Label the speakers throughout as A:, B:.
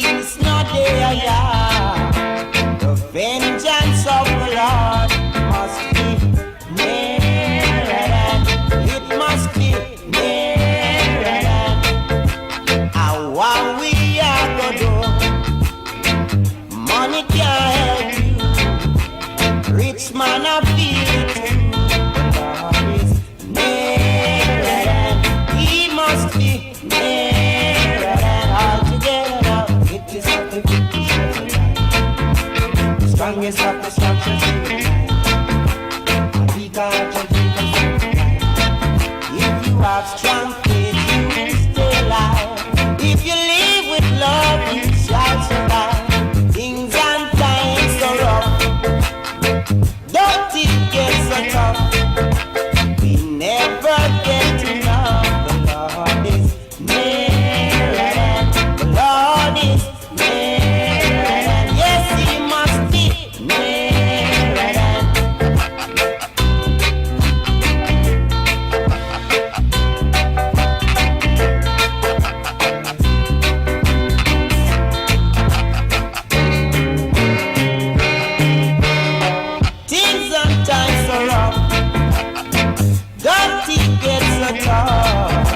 A: is not there, yeah. The vengeance of the Lord must be nearer than, it must be nearer than. What we are gonna do, money can't help you. Rich man I feel it too. God is nearer than, he must be nearer than. All together now, it is not the strongest of the structures in the night. We got to keep us in the night. If you have strong faith, you will stay alive. If you live with love, you shall survive. Things and times are rough. Don't it get so tough? We never get enough. The Lord is nearer than, the Lord is nearer than. Yes, he must be nearer than. Things and times are rough. Don't it get so tough?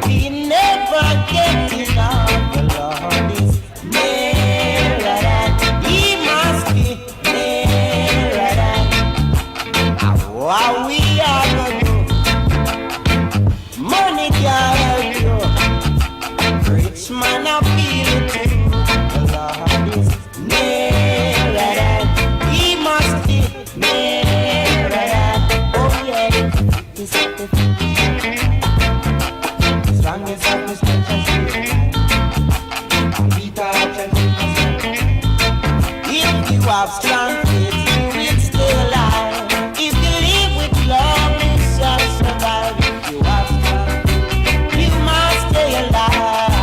A: We never get enough. The Lord is nearer than, he must be nearer than. What we are gonna do, money can't help you. Rich man I feel it too. The Lord is nearer than, he must be nearer than. Oh yeah, this is the strongest of the structures in the night. We touch and keep us in the night. If you have strong faith, you will stay alive. If you live with love, you shall survive. If you have strong faith, you must stay alive.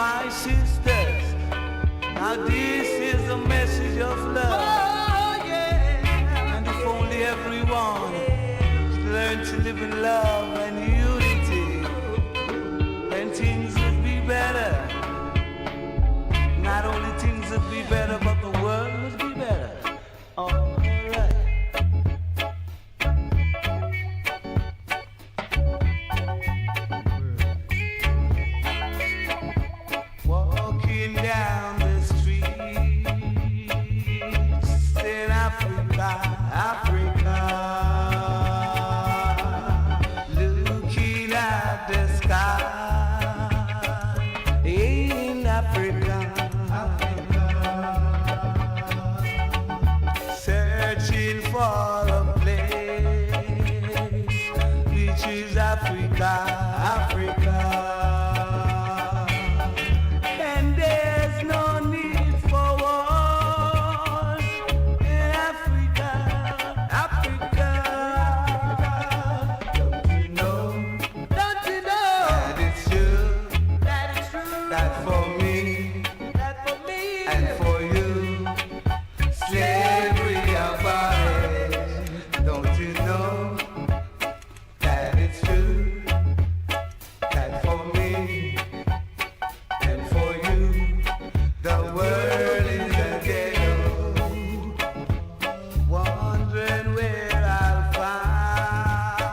B: my sisters, now this is a message of love. Oh, yeah. And if only everyone learned to live in love and unity, then things would be better. Not only things would be better, but the world would be better. All right. Walking down the streets in Africa, Africa, looking at the sky in Africa, searching for a place which is Africa, Africa. And there's no need for wars in Africa, Africa. Don't you know that it's true, that for me and for you, slavery abolished. Don't you know that it's true, that for me and for you, the world is a ghetto. Wondering where I'll find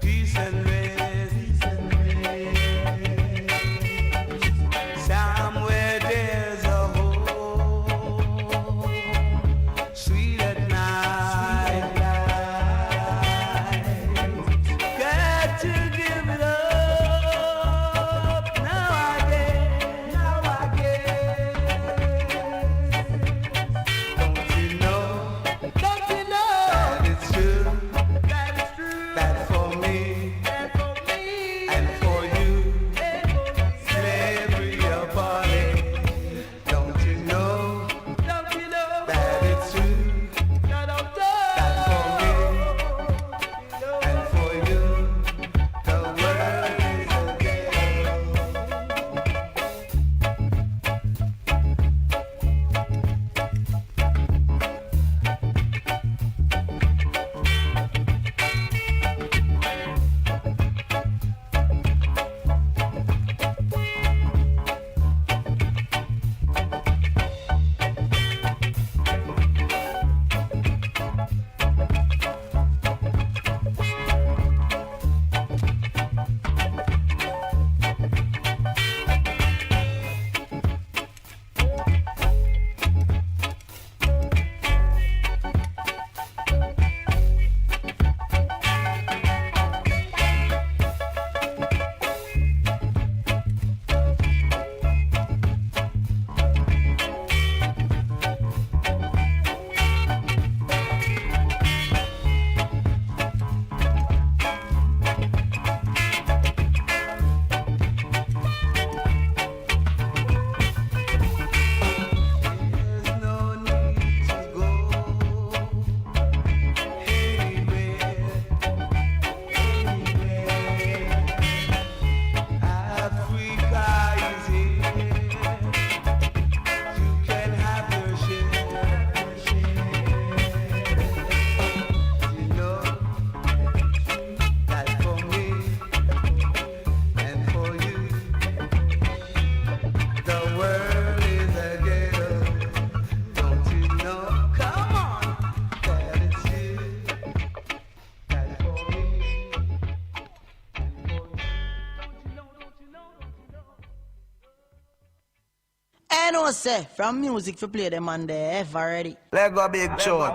B: peace and rest. Somewhere there's a home, sweet at night. Got to give it up now again. Don't you know that it's true, that for me and for you, slavery abolished. Don't you know that it's true, that for me and for you, the world is a ghetto. There's no need to go anywhere. Africa is here. You can have your share. You know that for me and for you, the world is a ghetto. Don't you know? Come on, that it's you, that for me and for you. Don't you know?
A: I know, say, from music to play them on the F already.
B: Let go big chore.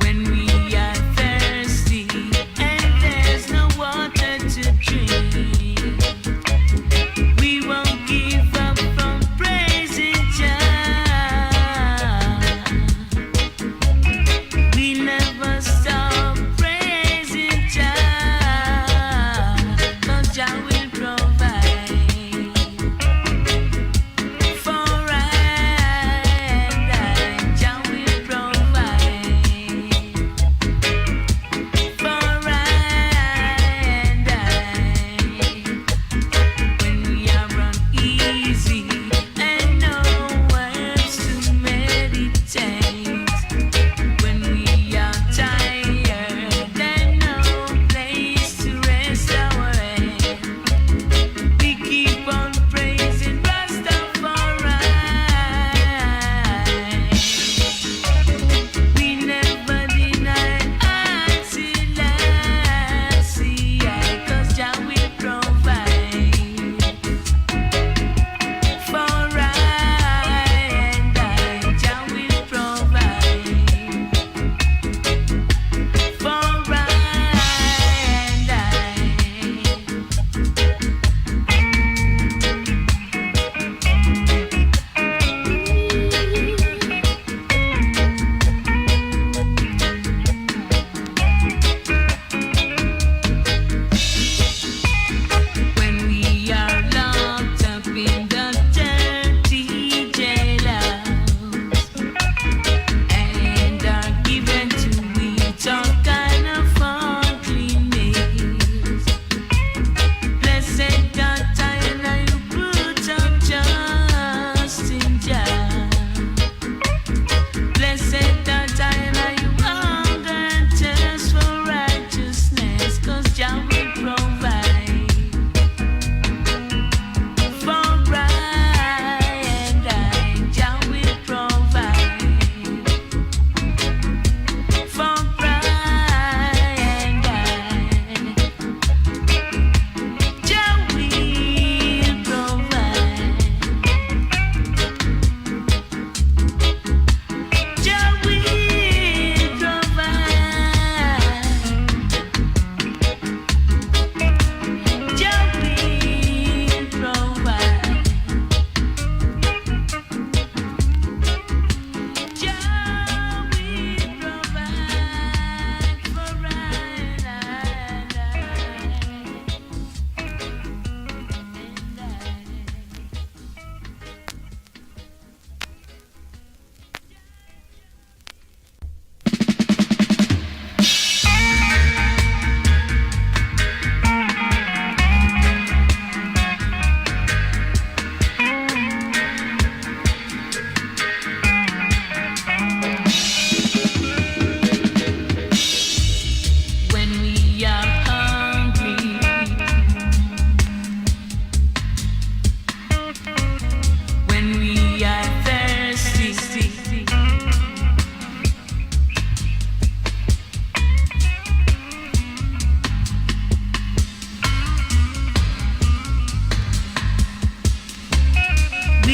C: When we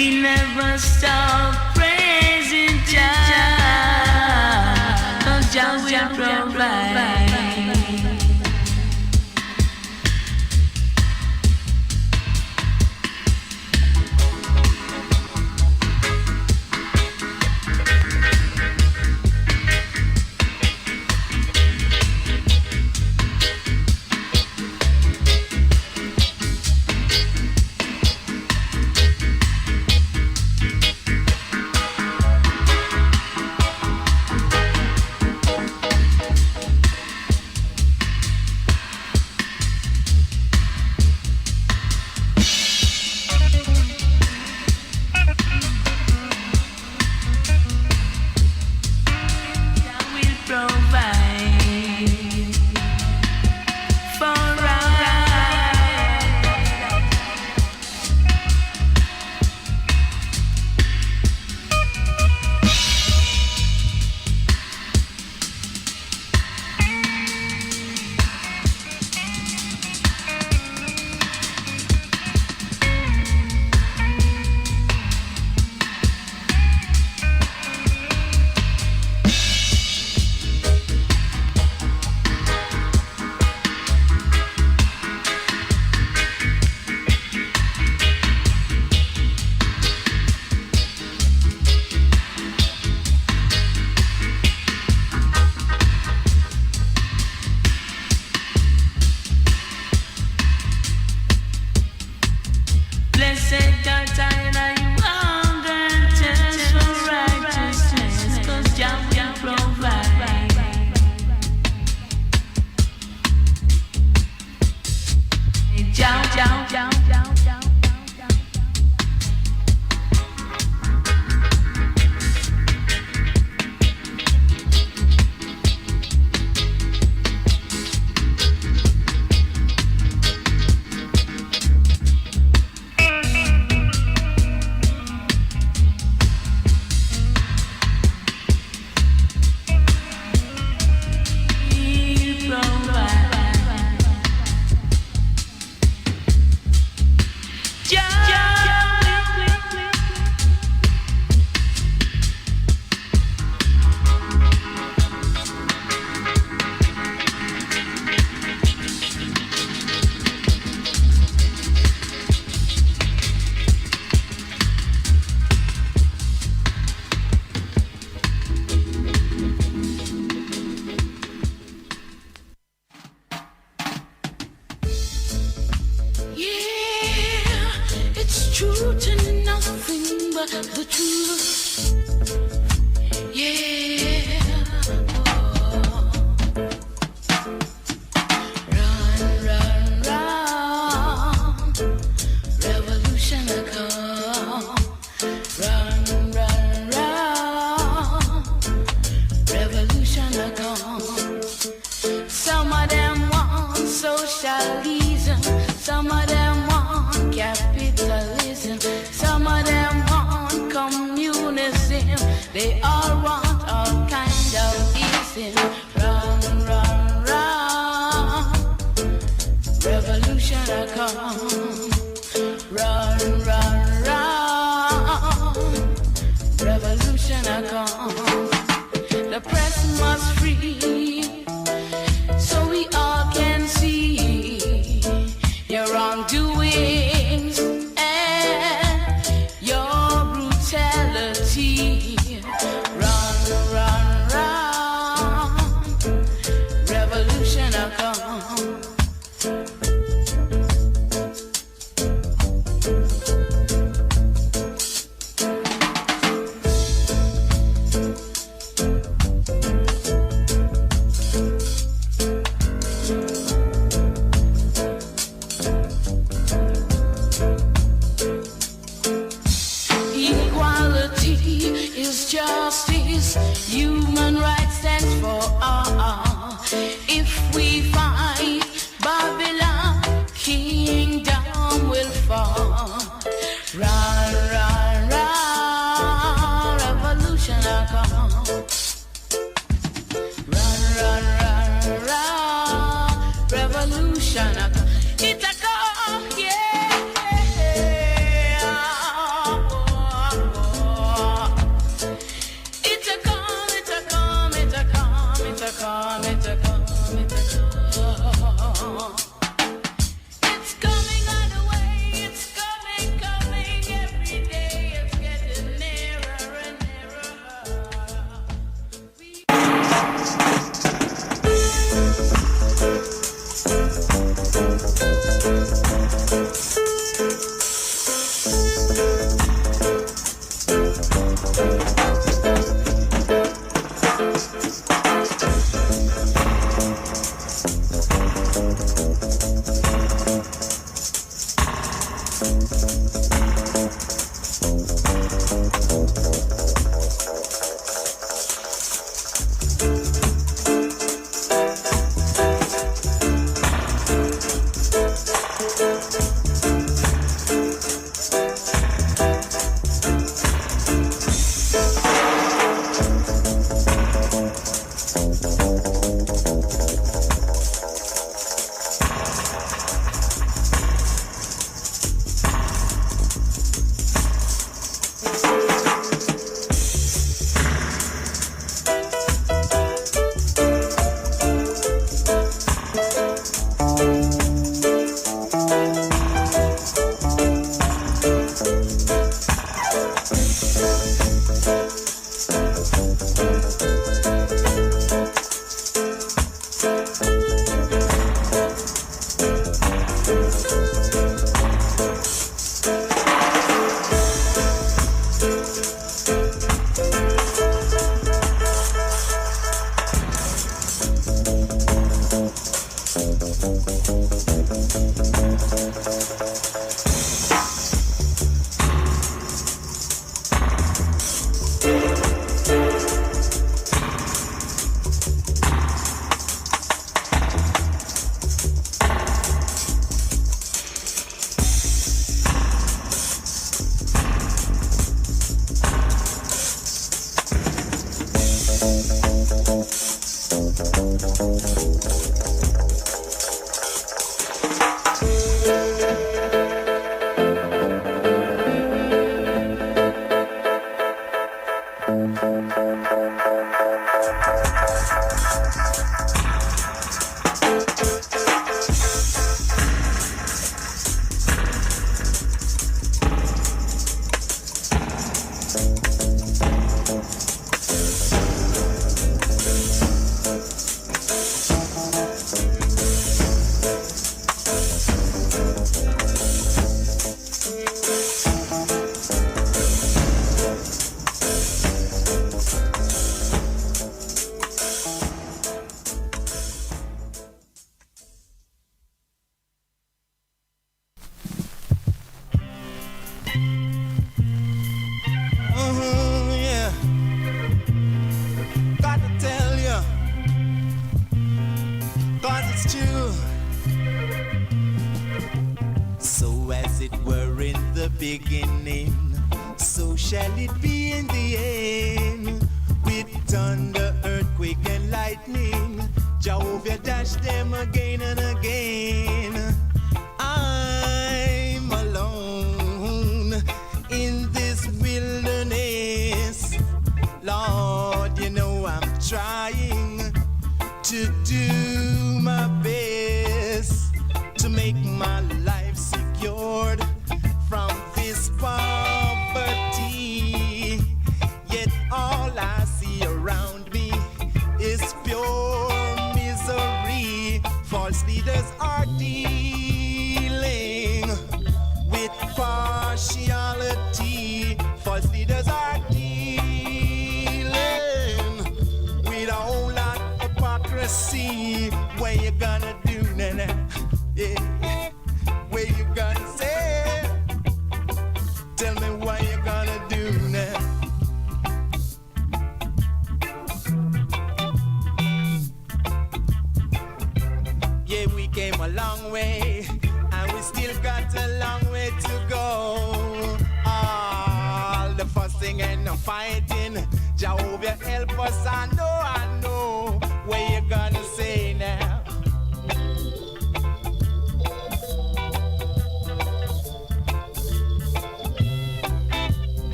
C: We never stop praising Jah, 'cause Jah will provide.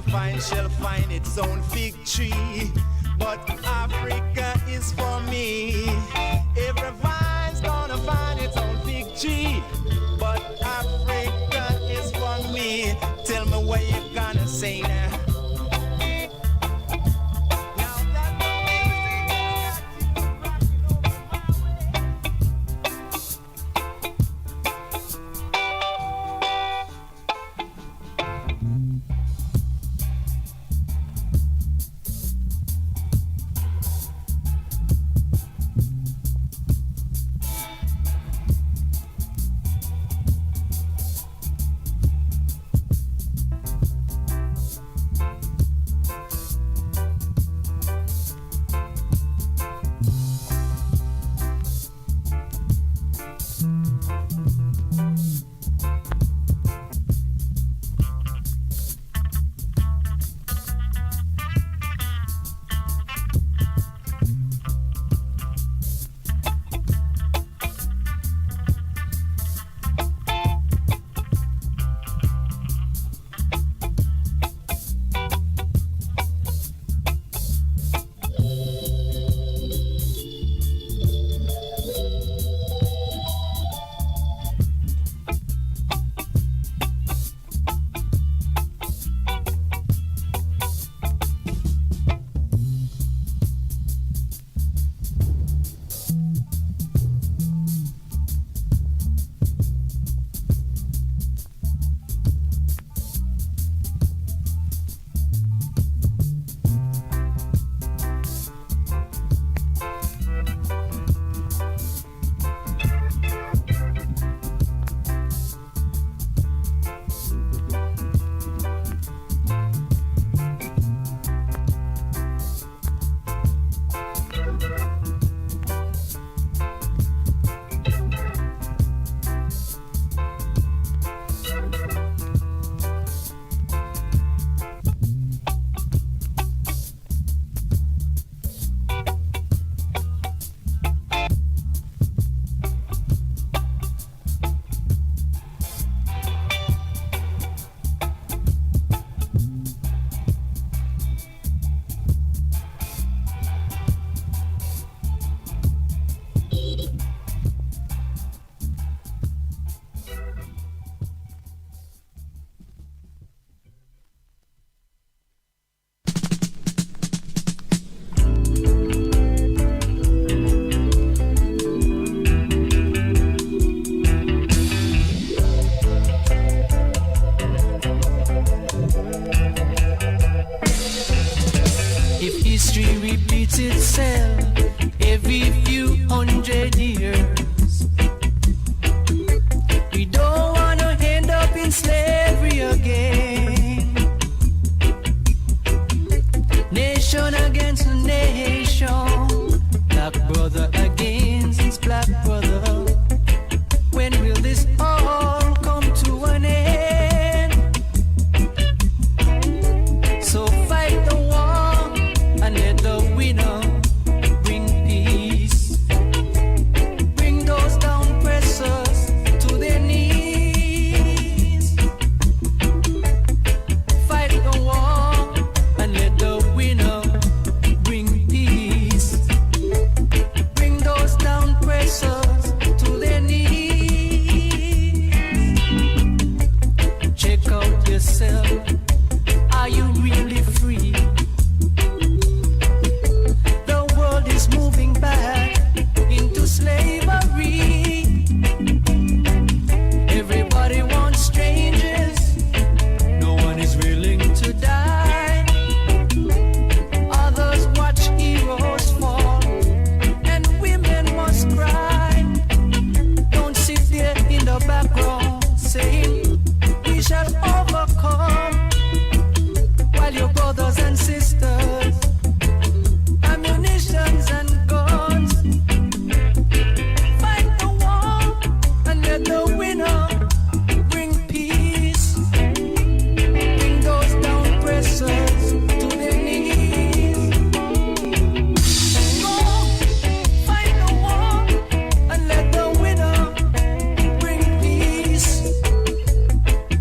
D: vine shall find its own fig tree, but Africa is for me. Every vine's gonna find its own fig tree, but Africa is for me. Tell me what you gonna say now.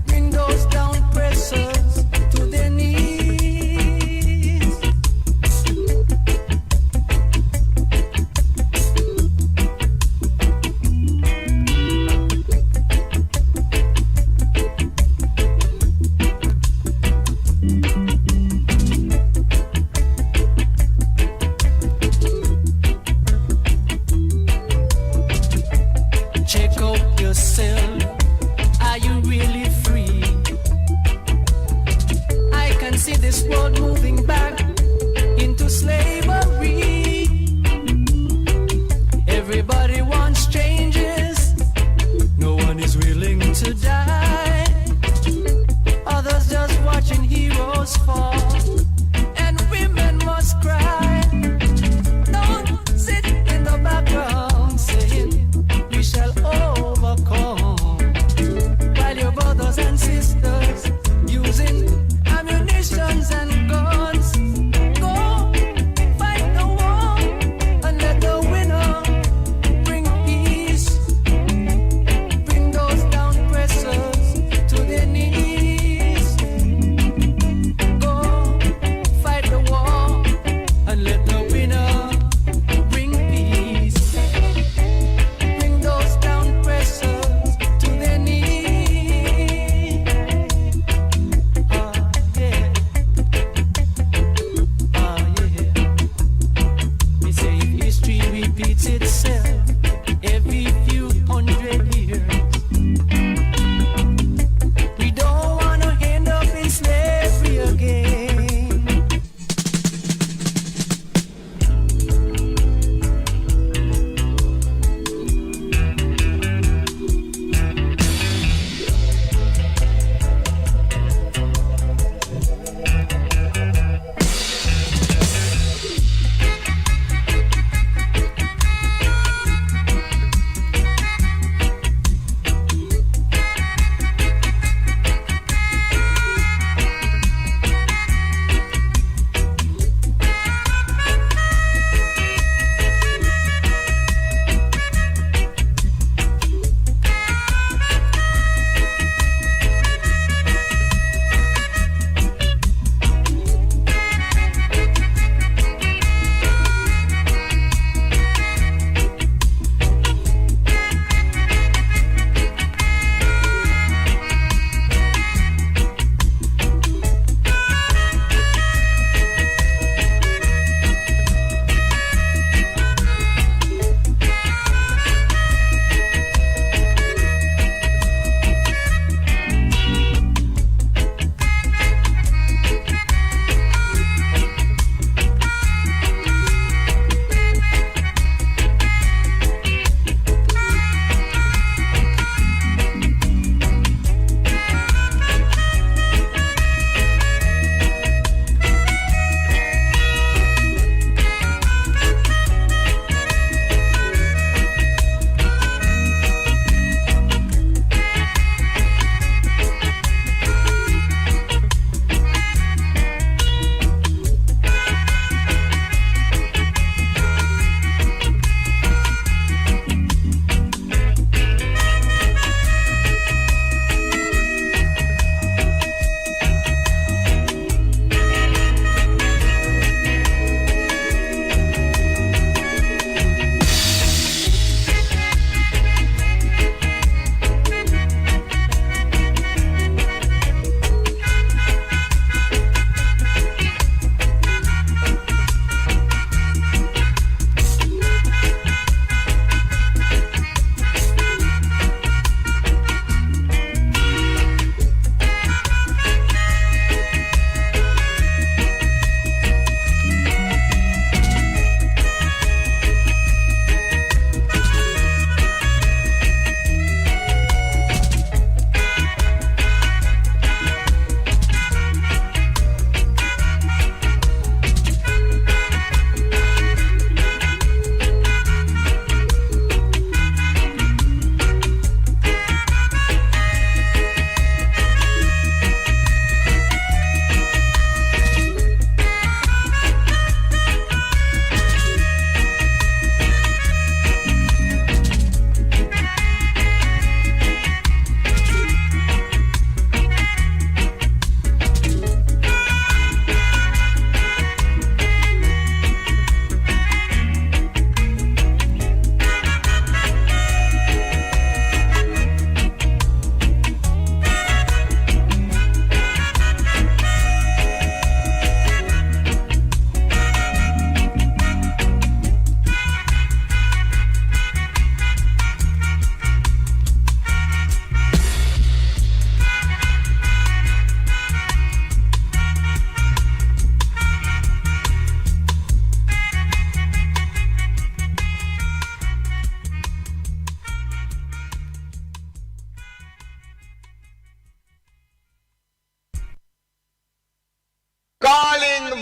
E: Bring those down pressers to their knees. moving back into slavery. Everybody wants changes. No one is willing to die. Others just watching heroes fall. And women must cry. Don't sit in the background saying we shall overcome, while your brothers and sisters using ammunitions and guns go fight the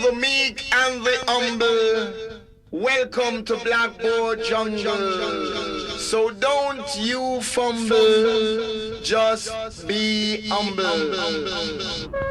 F: the meek and the humble. Welcome to Blackboard Jungle. So don't you fumble, just be humble.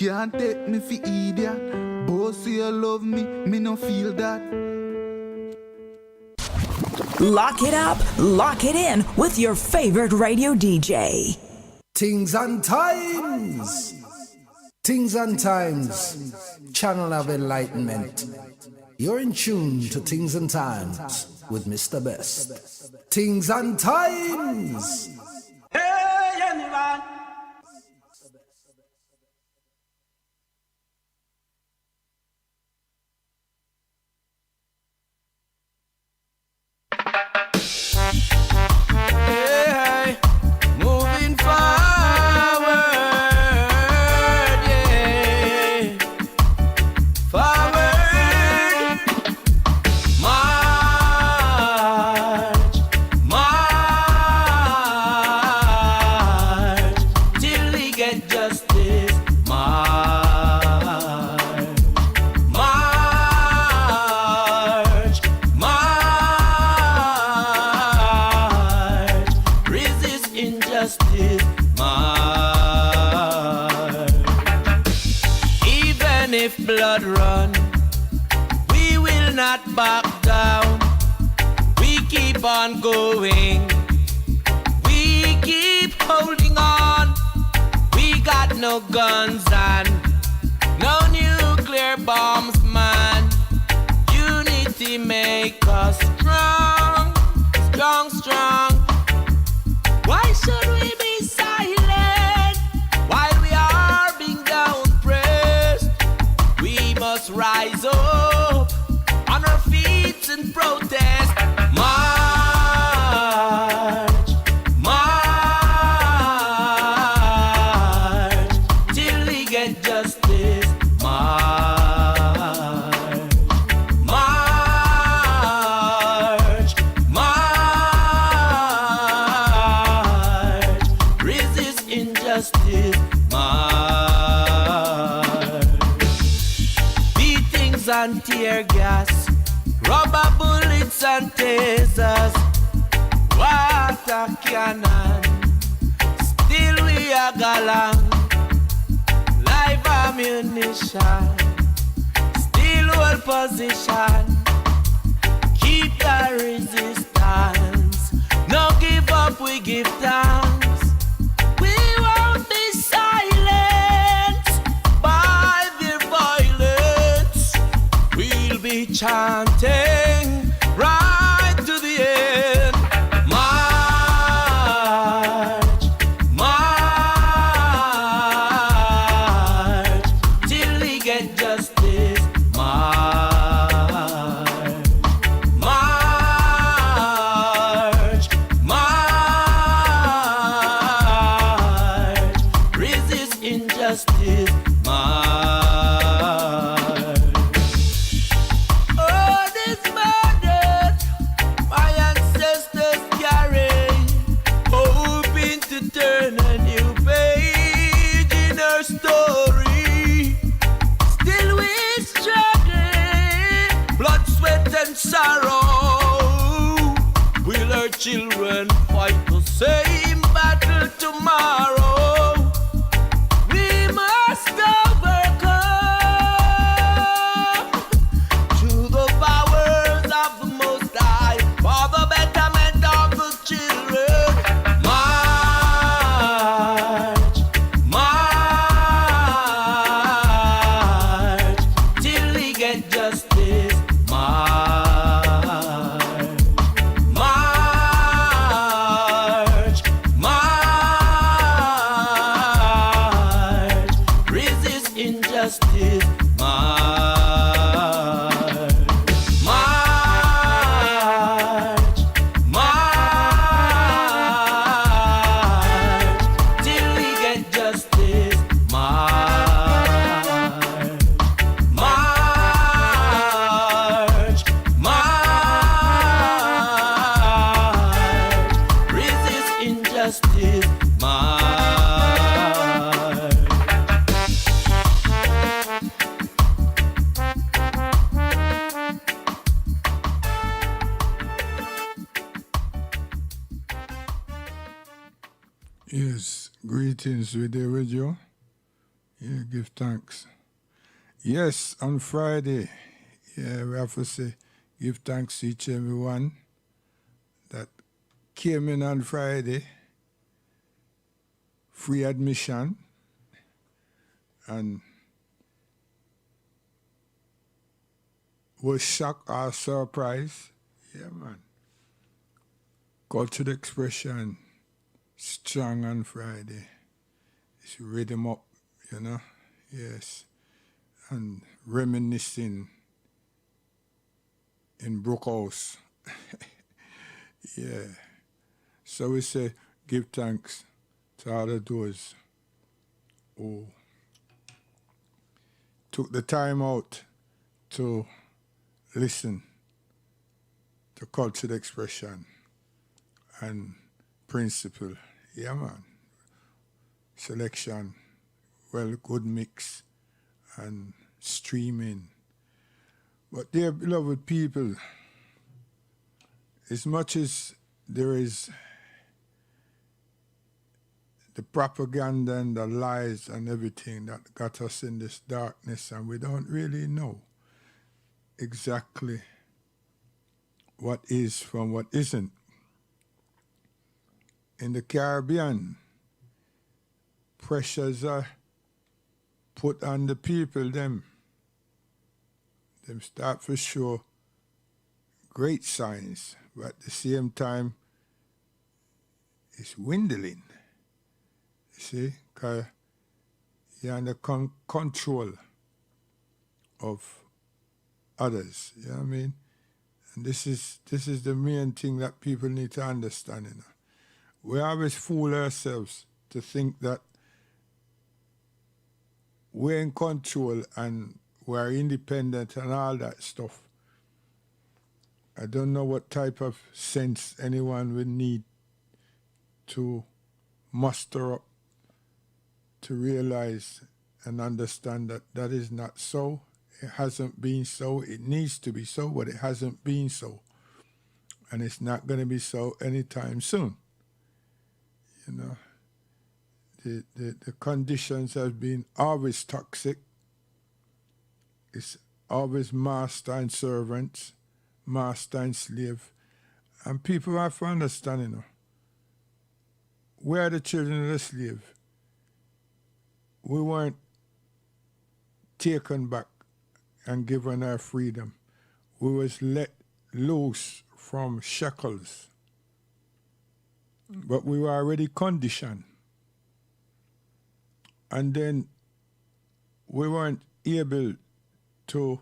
G: Can't take me for idiot. Boss you love me no feel that.
H: Lock it up, lock it in with your favorite radio DJ.
I: Things and Times. Things and Times. Channel of Enlightenment. You're in tune to Things and Times with Mr. Best. Things and Times.
B: Hey, anyone. Hey, moving forward, yeah, forward, march, march, till we get justice, march, march, march, resist injustice, march. Even if blood run, we will not back down. We keep on going. We keep holding on. We got no guns and no nuclear bombs, man. Unity make us strong, strong, strong. Why should we be silent while we are being down pressed? We must rise up on our feet and protest. March, march, till we get justice. March, march, march, resist injustice. March, beatings and tear gas, rubber bullets and tasers, water cannon, still we are gallant. Live ammunition, still hold position, keep the resistance. No give up, we give thanks. We won't be silenced by their violence. We'll be chanting right to the end. March, march, till we get justice. March, march, march, resist injustice. March. Oh, this burden my ancestors carry, hoping to turn a new page in our story. Still we struggle, blood, sweat and sorrow. Will our children fight the same battle tomorrow? We must overcome to the powers of the Most High for the betterment of the children. March, march, till we get justice. March, march, march, resist injustice. March, march, march, till we get justice. March, march, march, resist injustice. March.
G: Yes, greetings with the radio.
J: Yeah, give thanks. Yes, on Friday, yeah, we have to say, give thanks to each and everyone that came in on Friday, free admission, and was shocked or surprised. Yeah, man. Cultural expression, strong on Friday. It's rhythm up, you know? Yes. And reminiscing in Brookhouse. Yeah. So we say, give thanks to all of those who took the time out to listen to cultural expression and principle. Yeah, man. Selection, well, good mix and streaming. But dear beloved people, as much as there is the propaganda and the lies and everything that got us in this darkness, and we don't really know exactly what is from what isn't. In the Caribbean, pressures are put on the people, them start for sure great signs, but at the same time, it's dwindling. You see, because you're under control of others. You know what I mean? And this is the main thing that people need to understand. You know? We always fool ourselves to think that we're in control and we're independent and all that stuff. I don't know what type of sense anyone would need to muster up to realize and understand that that is not so. It hasn't been so. It needs to be so, but it hasn't been so. And it's not going to be so anytime soon. You know, the conditions have been always toxic. It's always master and servants, master and slave. And people have to understand, you know, we are the children of the slave. We weren't taken back and given our freedom. We was let loose from shackles. But we were already conditioned. And then we weren't able to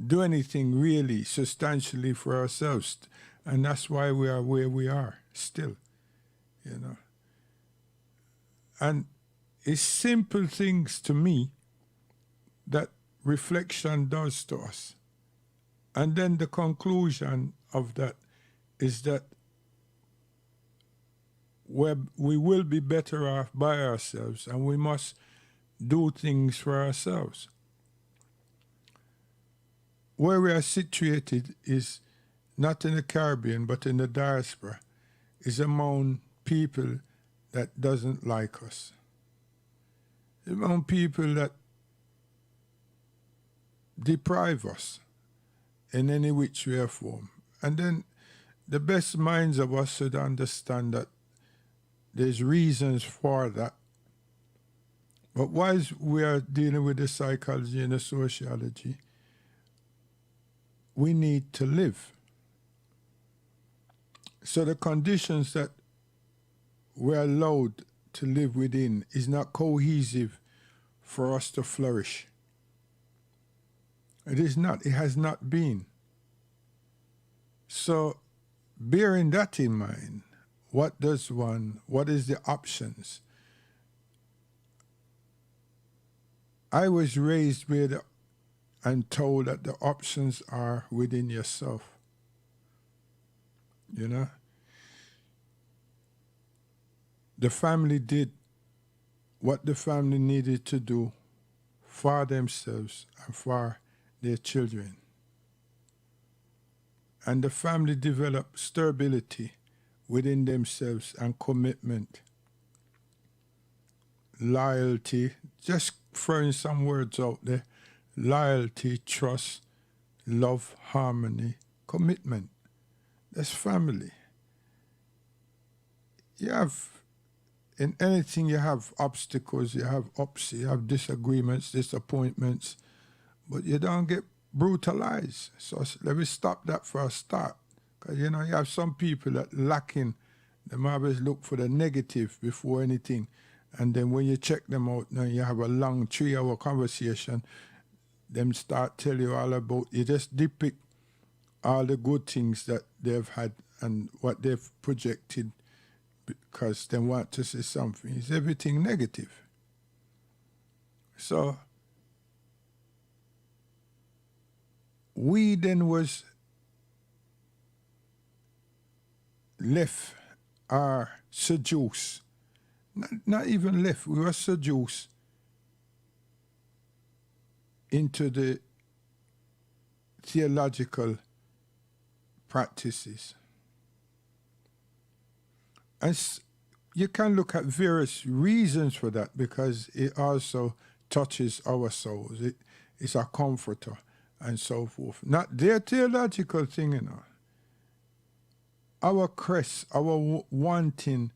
J: do anything really substantially for ourselves. And that's why we are where we are still, you know. And it's simple things to me that reflection does to us. And then the conclusion of that is that we will be better off by ourselves, and we must do things for ourselves. Where we are situated is not in the Caribbean, but in the diaspora, is among people that doesn't like us. Among people that deprive us in any which way or form. And then the best minds of us should understand that there's reasons for that. But whilst we are dealing with the psychology and the sociology, we need to live. So the conditions that we're allowed to live within is not cohesive for us to flourish. It is not. It has not been. So bearing that in mind, what is the options? I was raised with and told that the options are within yourself. You know? The family did what the family needed to do for themselves and for their children. And the family developed stability within themselves and commitment. loyalty, just throwing some words out there, loyalty, trust, love, harmony, commitment. That's family. You have, in anything you have obstacles, you have ups, you have disagreements, disappointments, but you don't get brutalized. So let me stop that for a start. Because, you have some people that lacking, they always look for the negative before anything. And then when you check them out, now you have a long 3-hour conversation, them start tell you all about, you just depict all the good things that they've had and what they've projected because they want to say something. It's everything negative. So we then was left or seduced. Not even left, we were seduced into the theological practices. And you can look at various reasons for that because it also touches our souls. It's a comforter and so forth. Not their theological thing, Our crest, our wanting,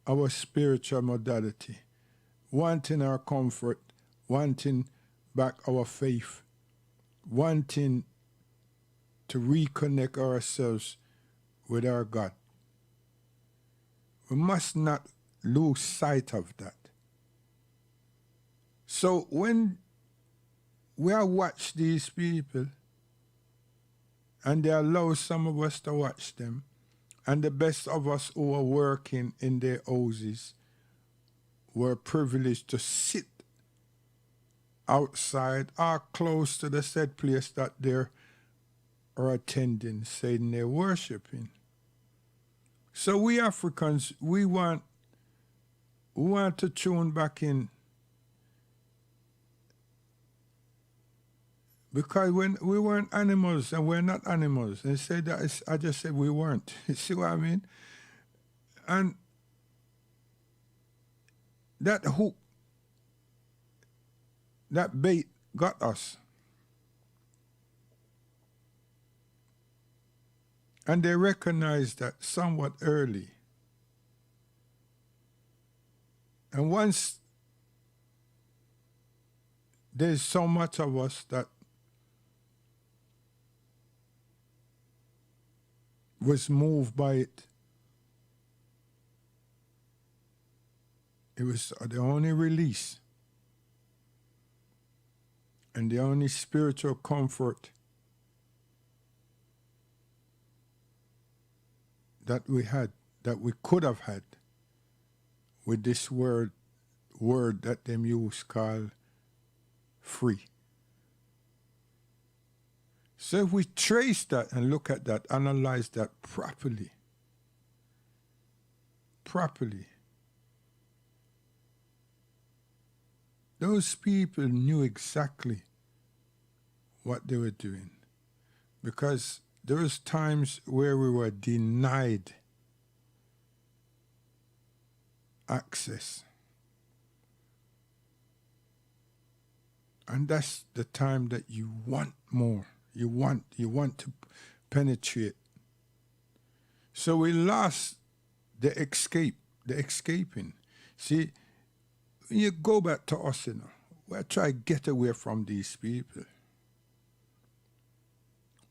J: our spiritual modality, wanting our comfort, wanting back our faith, wanting to reconnect ourselves with our God. We must not lose sight of that. So when we watch these people and they allow some of us to watch them, and the best of us who are working in their houses were privileged to sit outside or close to the said place that they are attending, saying they're worshiping. So we Africans, we want to tune back in. Because when we weren't animals and we're not animals, and say that I just said we weren't. You see what I mean? And that hook, that bait got us. And they recognized that somewhat early. And once there's so much of us that was moved by it, it was the only release and the only spiritual comfort that we had, that we could have had with this word that them use called free. So if we trace that and look at that, analyze that properly, those people knew exactly what they were doing, because there was times where we were denied access. And that's the time that you want more. You want to penetrate. So we lost the escaping. See, when you go back to us, we try to get away from these people.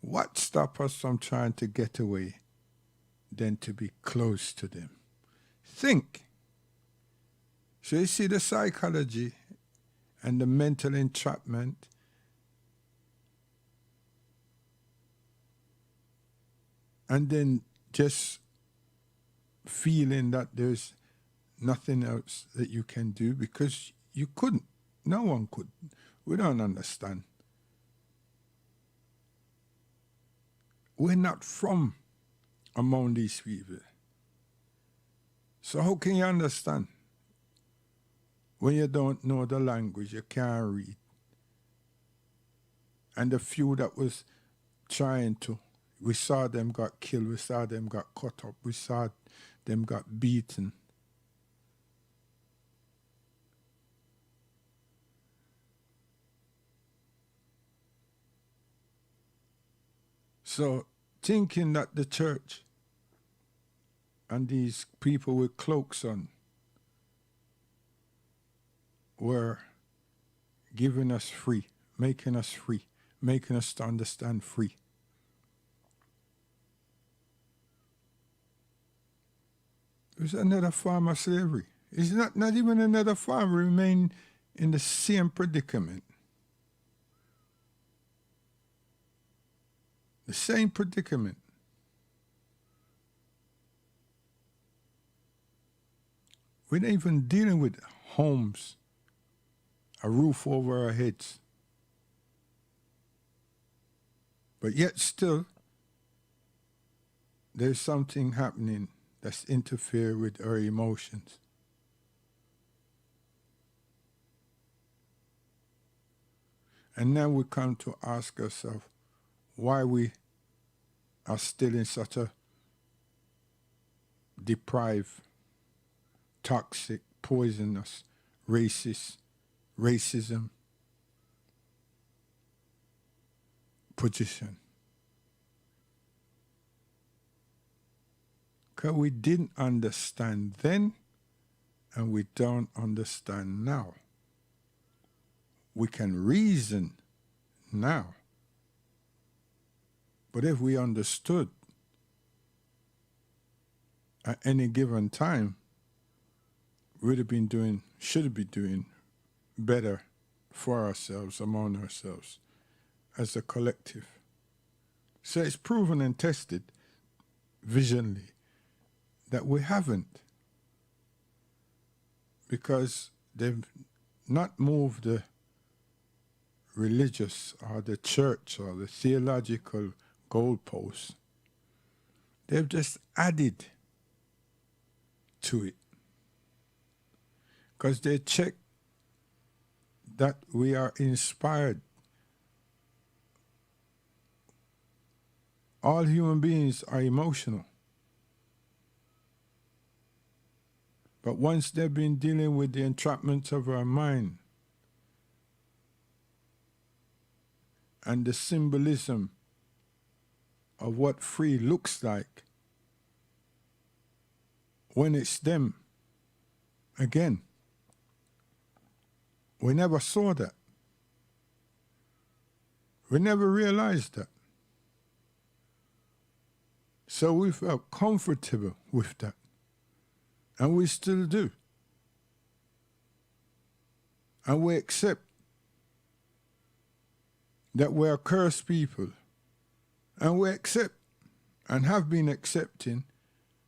J: What stops us from trying to get away than to be close to them? Think. So you see the psychology and the mental entrapment. And then just feeling that there's nothing else that you can do because you couldn't. No one could. We don't understand. We're not from among these people. So how can you understand? When you don't know the language, you can't read. And the few that was trying to, we saw them got killed, we saw them got cut up, we saw them got beaten. So thinking that the church and these people with cloaks on were giving us free, making us to understand free. It's another form of slavery. It's not even another form. We remain in the same predicament. The same predicament. We're not even dealing with homes, a roof over our heads. But yet still, there's something happening that's interfere with our emotions. And now we come to ask ourselves why we are still in such a deprived, toxic, poisonous, racism position. Because we didn't understand then, and we don't understand now. We can reason now. But if we understood at any given time, should be doing better for ourselves, among ourselves, as a collective. So it's proven and tested visually that we haven't, because they've not moved the religious or the church or the theological goalposts. They've just added to it, because they check that we are inspired. All human beings are emotional. But once they've been dealing with the entrapments of our mind and the symbolism of what free looks like, when it's them, again, we never saw that. We never realized that. So we felt comfortable with that. And we still do. And we accept that we're cursed people. And we accept, and have been accepting,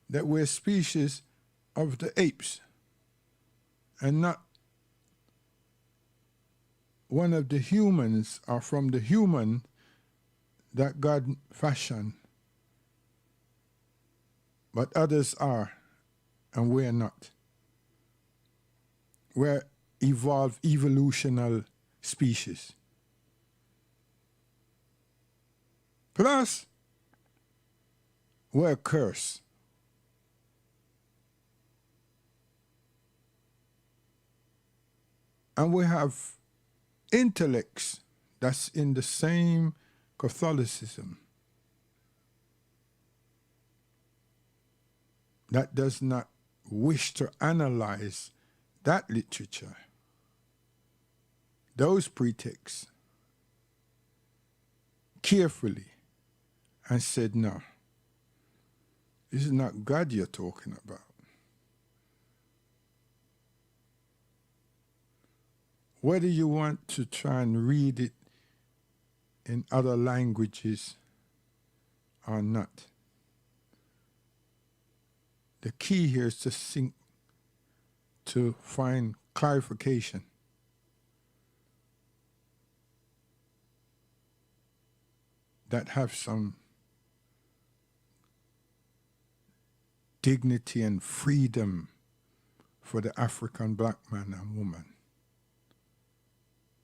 J: that we're species of the apes and not one of the humans, or from the human that God fashioned. But others are, and we're not. We're evolutional species. Plus, we're cursed. And we have intellects that's in the same Catholicism that does not wish to analyze that literature, those pretexts, carefully, and said, no, this is not God you're talking about. Whether you want to try and read it in other languages or not, the key here is to find clarification. That have some dignity and freedom for the African black man and woman.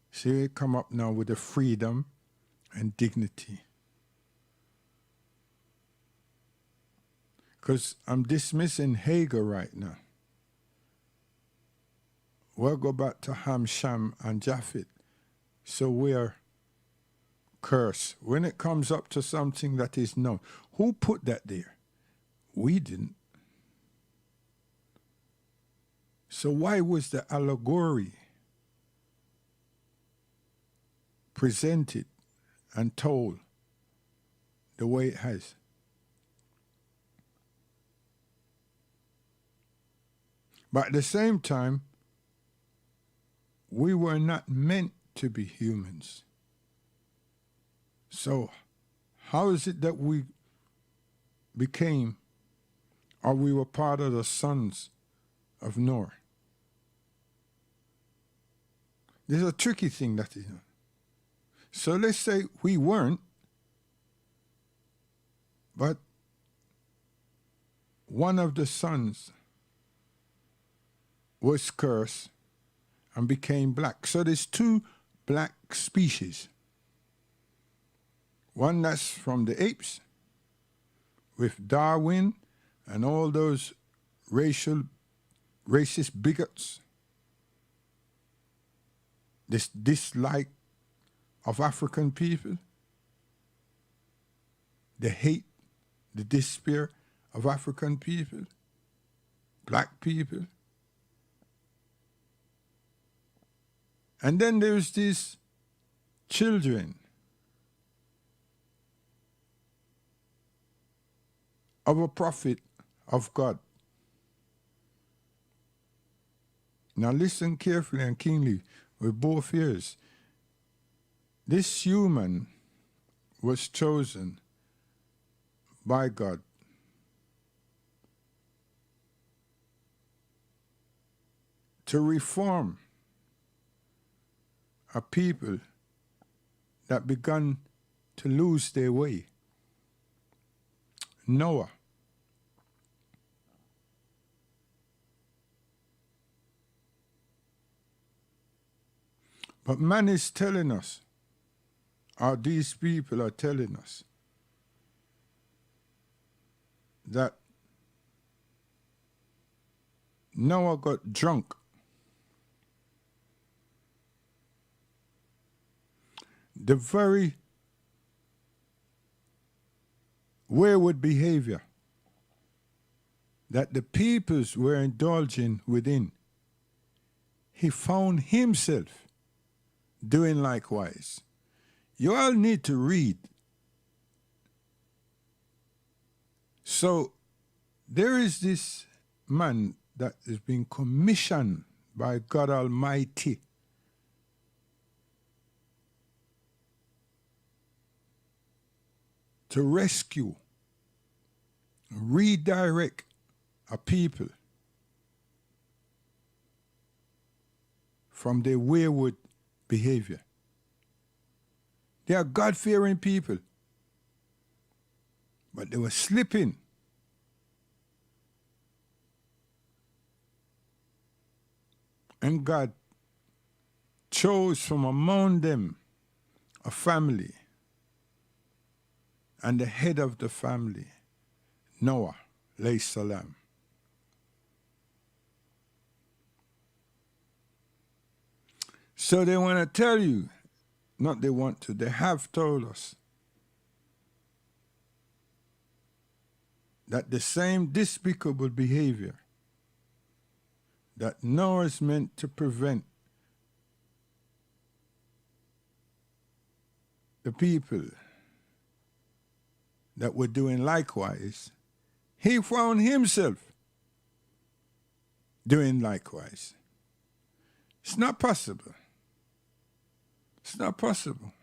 J: See, they come up now with the freedom and dignity. Because I'm dismissing Hagar right now. We'll go back to Ham, Shem, and Japheth. So we're curse, when it comes up to something that is known, who put that there? We didn't. So why was the allegory presented and told the way it has? But at the same time, we were not meant to be humans. So how is it that we became, or we were part of the sons of Noah? There's a tricky thing that is. So let's say we weren't, but one of the sons was cursed and became black. So there's two black species. One that's from the apes, with Darwin and all those racist bigots, this dislike of African people, the hate, the despair of African people, black people. And then there's these children of a prophet of God. Now listen carefully and keenly with both ears. This human was chosen by God to reform a people that began to lose their way. Noah. But man is telling us, or these people are telling us, that Noah got drunk. The very wayward behavior that the peoples were indulging within, he found himself doing likewise. You all need to read. So there is this man that is being commissioned by God Almighty to rescue, redirect a people from their wayward behavior. They are God-fearing people, but they were slipping. And God chose from among them a family, and the head of the family, Noah, alayhi salam. So they want to tell you, not they want to, they have told us that the same despicable behavior that Noah is meant to prevent the people that were doing likewise, he found himself doing likewise. It's not possible. It's not possible.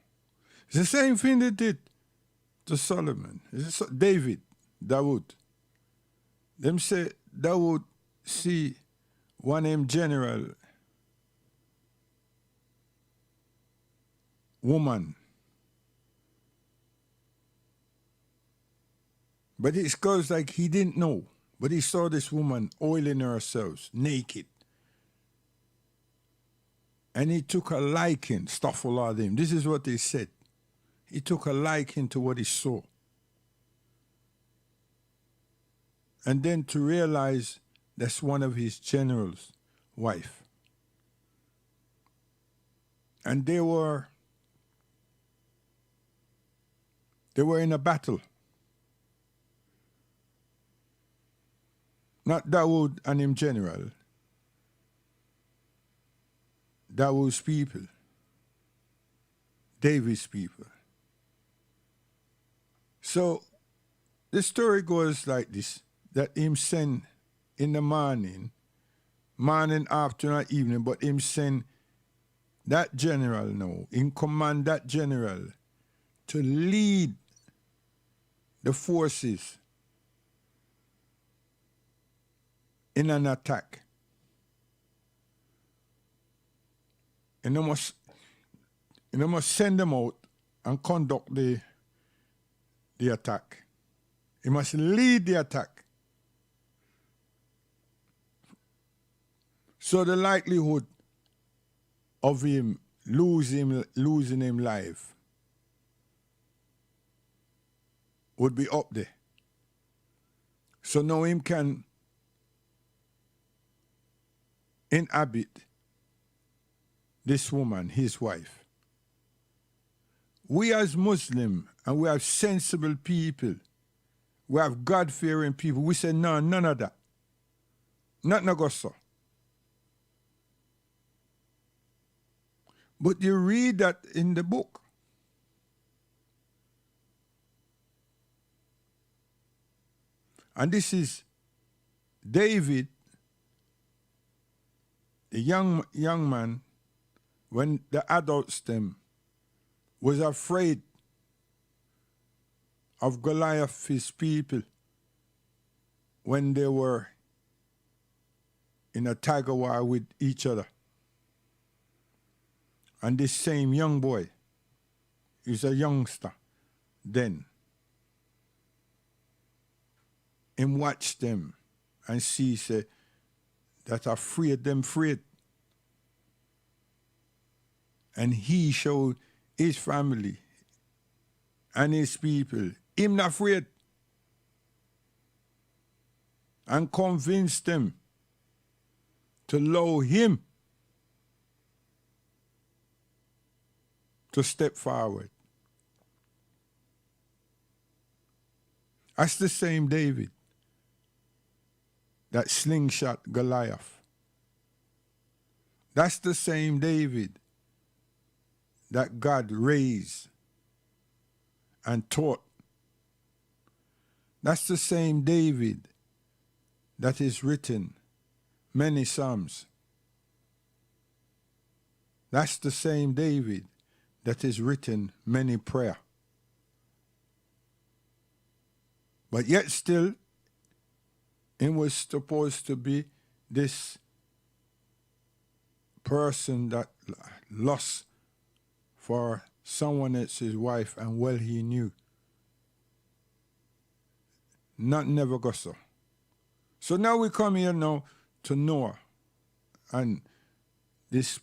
J: It's the same thing they did to Solomon. It's David, Dawood. Them say Dawood see one of them general woman. But it goes like he didn't know. But he saw this woman oiling herself, naked. And he took a liking, Staffulladim. This is what they said. He took a liking to what he saw. And then to realize that's one of his general's wife. And they were They were in a battle. Not Dawood and him general. Dawood's people. David's people. So the story goes like this, that him send in the morning, afternoon, evening, but him send that general now, in command that general to lead the forces in an attack. And they must send them out and conduct the attack. He must lead the attack. So the likelihood of him losing him life would be up there. So now him can inhabit this woman, his wife. We as Muslim, and we have sensible people, we have God-fearing people, we say, no, none of that. Not no go so. But you read that in the book. And this is David, the young man, when the adults them was afraid of Goliath, his people, when they were in a tug of war with each other. And this same young boy, he's a youngster then, him watch them and see say that afraid them afraid. And he showed his family and his people, him not afraid, and convinced them to allow him to step forward. That's the same David that slingshot Goliath. That's the same David that God raised and taught. That's the same David that is written many Psalms. That's the same David that is written many prayer. But yet still, it was supposed to be this person that lost for someone else's wife, and well he knew. Not never go so. So now we come here now to Noah, and this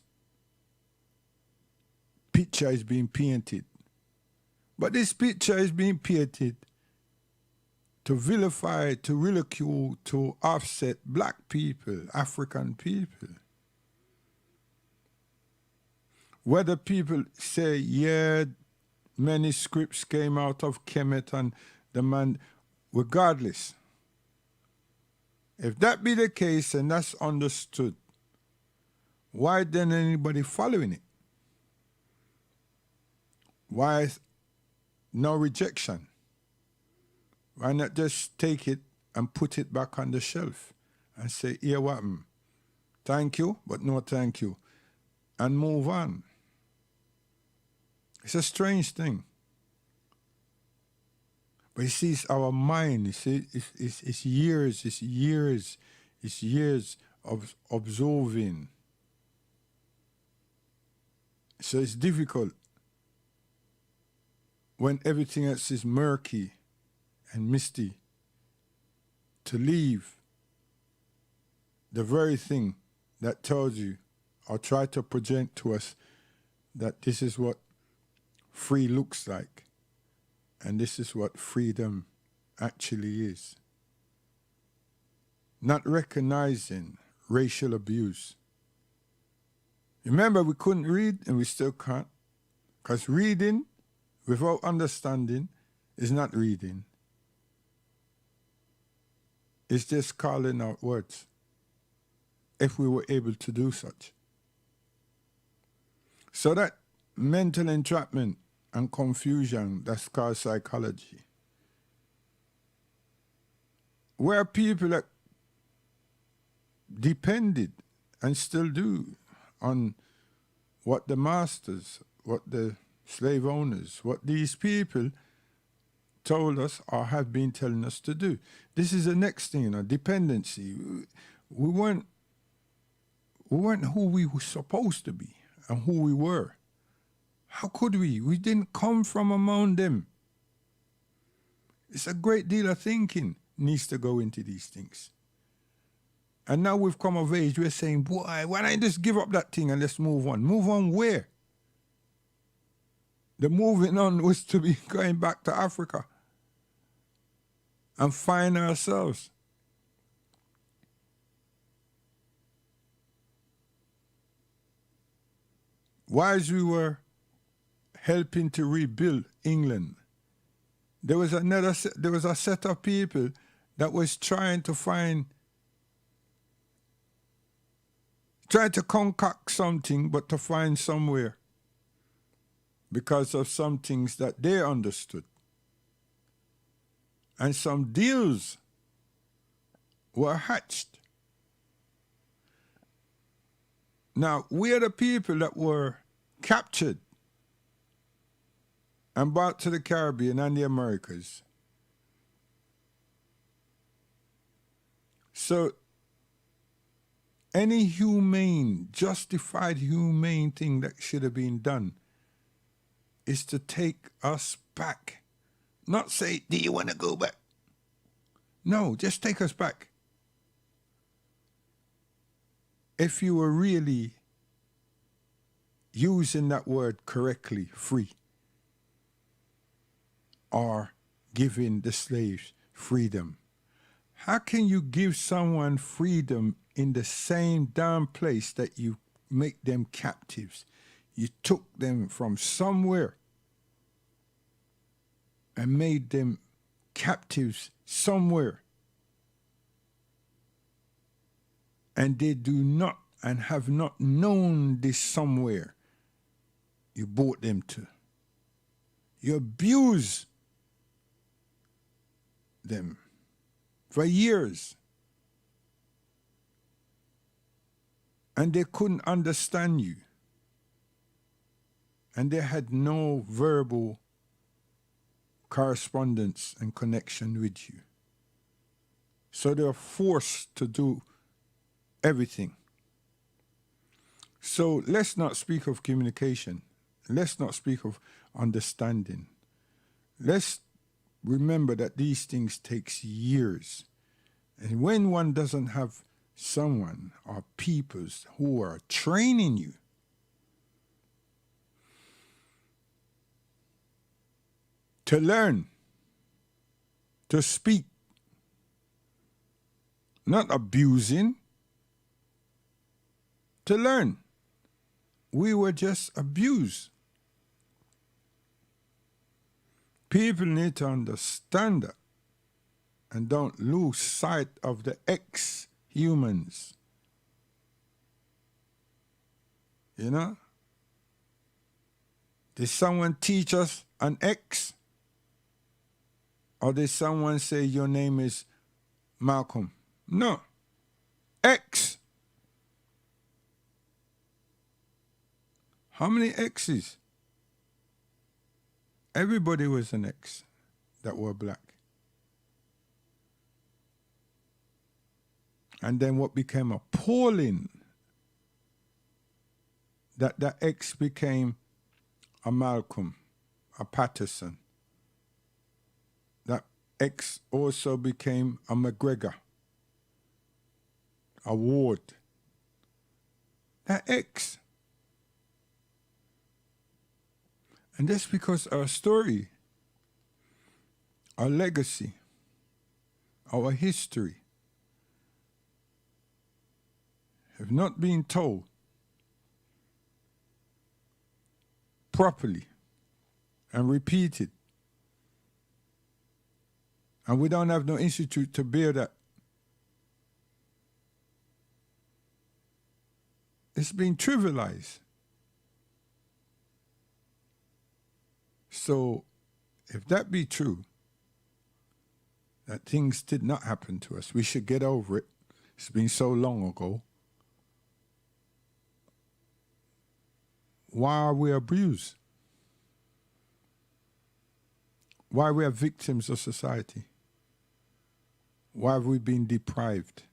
J: picture is being painted. But this picture is being painted to vilify, to ridicule, to offset black people, African people. Whether people say, yeah, many scripts came out of Kemet and the man, regardless. If that be the case and that's understood, why then anybody following it? Why no rejection? Why not just take it and put it back on the shelf and say, here what? Thank you, but no thank you. And move on. It's a strange thing. But you see, it's our mind. You see, it's years of observing. So it's difficult when everything else is murky and misty to leave the very thing that tells you or try to project to us that this is what free looks like and this is what freedom actually is. Not recognizing racial abuse. Remember, we couldn't read and we still can't, because reading without understanding It's not reading. It's just calling out words. If we were able to do such. So that mental entrapment and confusion, that's called psychology. Where people that depended and still do on what the masters, what the slave owners, what these people told us or have been telling us to do. This is the next thing, dependency. We weren't who we were supposed to be and who we were. How could we? We didn't come from among them. It's a great deal of thinking needs to go into these things. And now we've come of age, we're saying, boy, why don't I just give up that thing and let's move on? Move on where? The moving on was to be going back to Africa and find ourselves. Whilst we were helping to rebuild England, there was a set of people that was trying to concoct something, but to find somewhere because of some things that they understood. And some deals were hatched. Now, we are the people that were captured and brought to the Caribbean and the Americas. So, any justified humane thing that should have been done is to take us back. Not say, do you want to go back? No, just take us back. If you were really using that word correctly, free, or giving the slaves freedom. How can you give someone freedom in the same damn place that you make them captives? You took them from somewhere and made them captives somewhere. And they do not and have not known this somewhere you brought them to. You abuse them for years. And they couldn't understand you. And they had no verbal correspondence and connection with you. So they were forced to do everything. So let's not speak of communication. Let's not speak of understanding. Let's remember that these things takes years. And when one doesn't have someone or peoples who are training you, to learn, to speak, not abusing, to learn. We were just abused. People need to understand that and don't lose sight of the ex-humans. You know? Did someone teach us an ex? Or did someone say your name is Malcolm? No. X. How many X's? Everybody was an X that were black. And then what became appalling, that X became a Malcolm, a Patterson. That X also became a McGregor, a Ward. That X. And that's because our story, our legacy, our history have not been told properly and repeated And we don't have no institute to bear that. It's been trivialized. So, if that be true, that things did not happen to us, we should get over it. It's been so long ago. Why are we abused? Why are we victims of society? Why have we been deprived?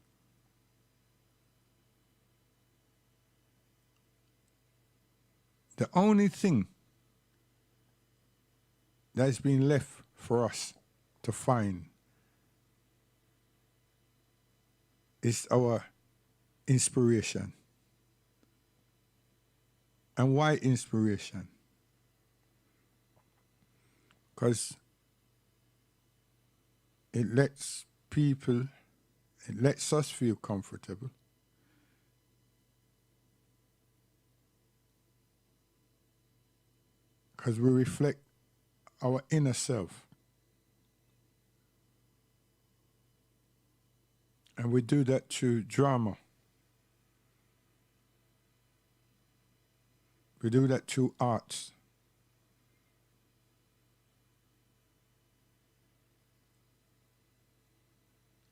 J: The only thing that's been left for us to find is our inspiration. And why inspiration? Because it lets us feel comfortable. Because we reflect our inner self. And we do that through drama. We do that through arts.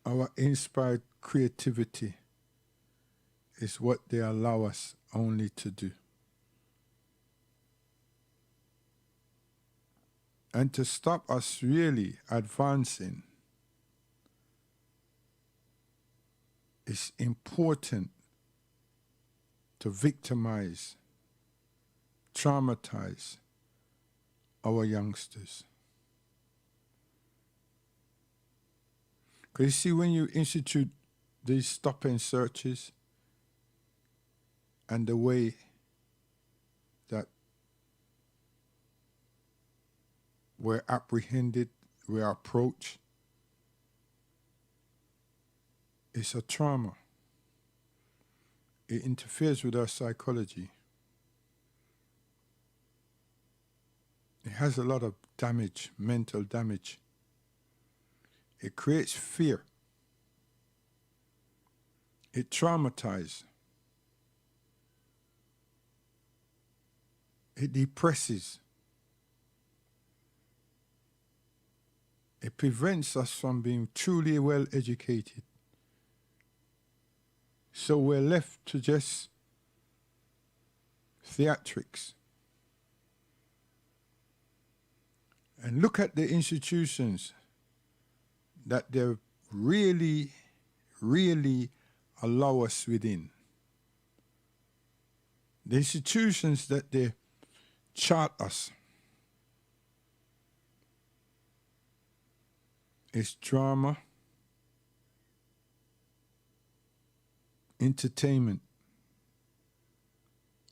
J: Our inspired creativity is what they allow us only to do. And to stop us really advancing, it's important to victimize, traumatize our youngsters. Because you see, when you institute these stop and searches and the way that we're apprehended, we're approached, it's a trauma. It interferes with our psychology. It has a lot of damage, mental damage. It creates fear. It traumatizes. It depresses. It prevents us from being truly well educated. So we're left to just theatrics. And look at the institutions that they really, really allow us within. The institutions that they chart us is drama, entertainment,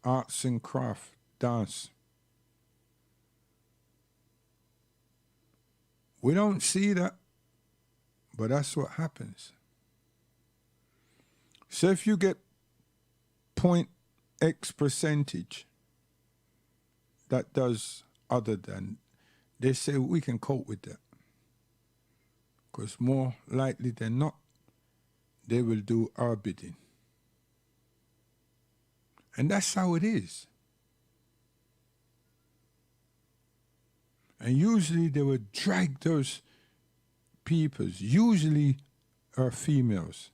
J: arts and craft, dance. We don't see that, but that's what happens. So if you get point X percentage that does other than, they say we can cope with that. Because more likely than not, they will do our bidding. And that's how it is. And usually they will drag those peoples, usually are females.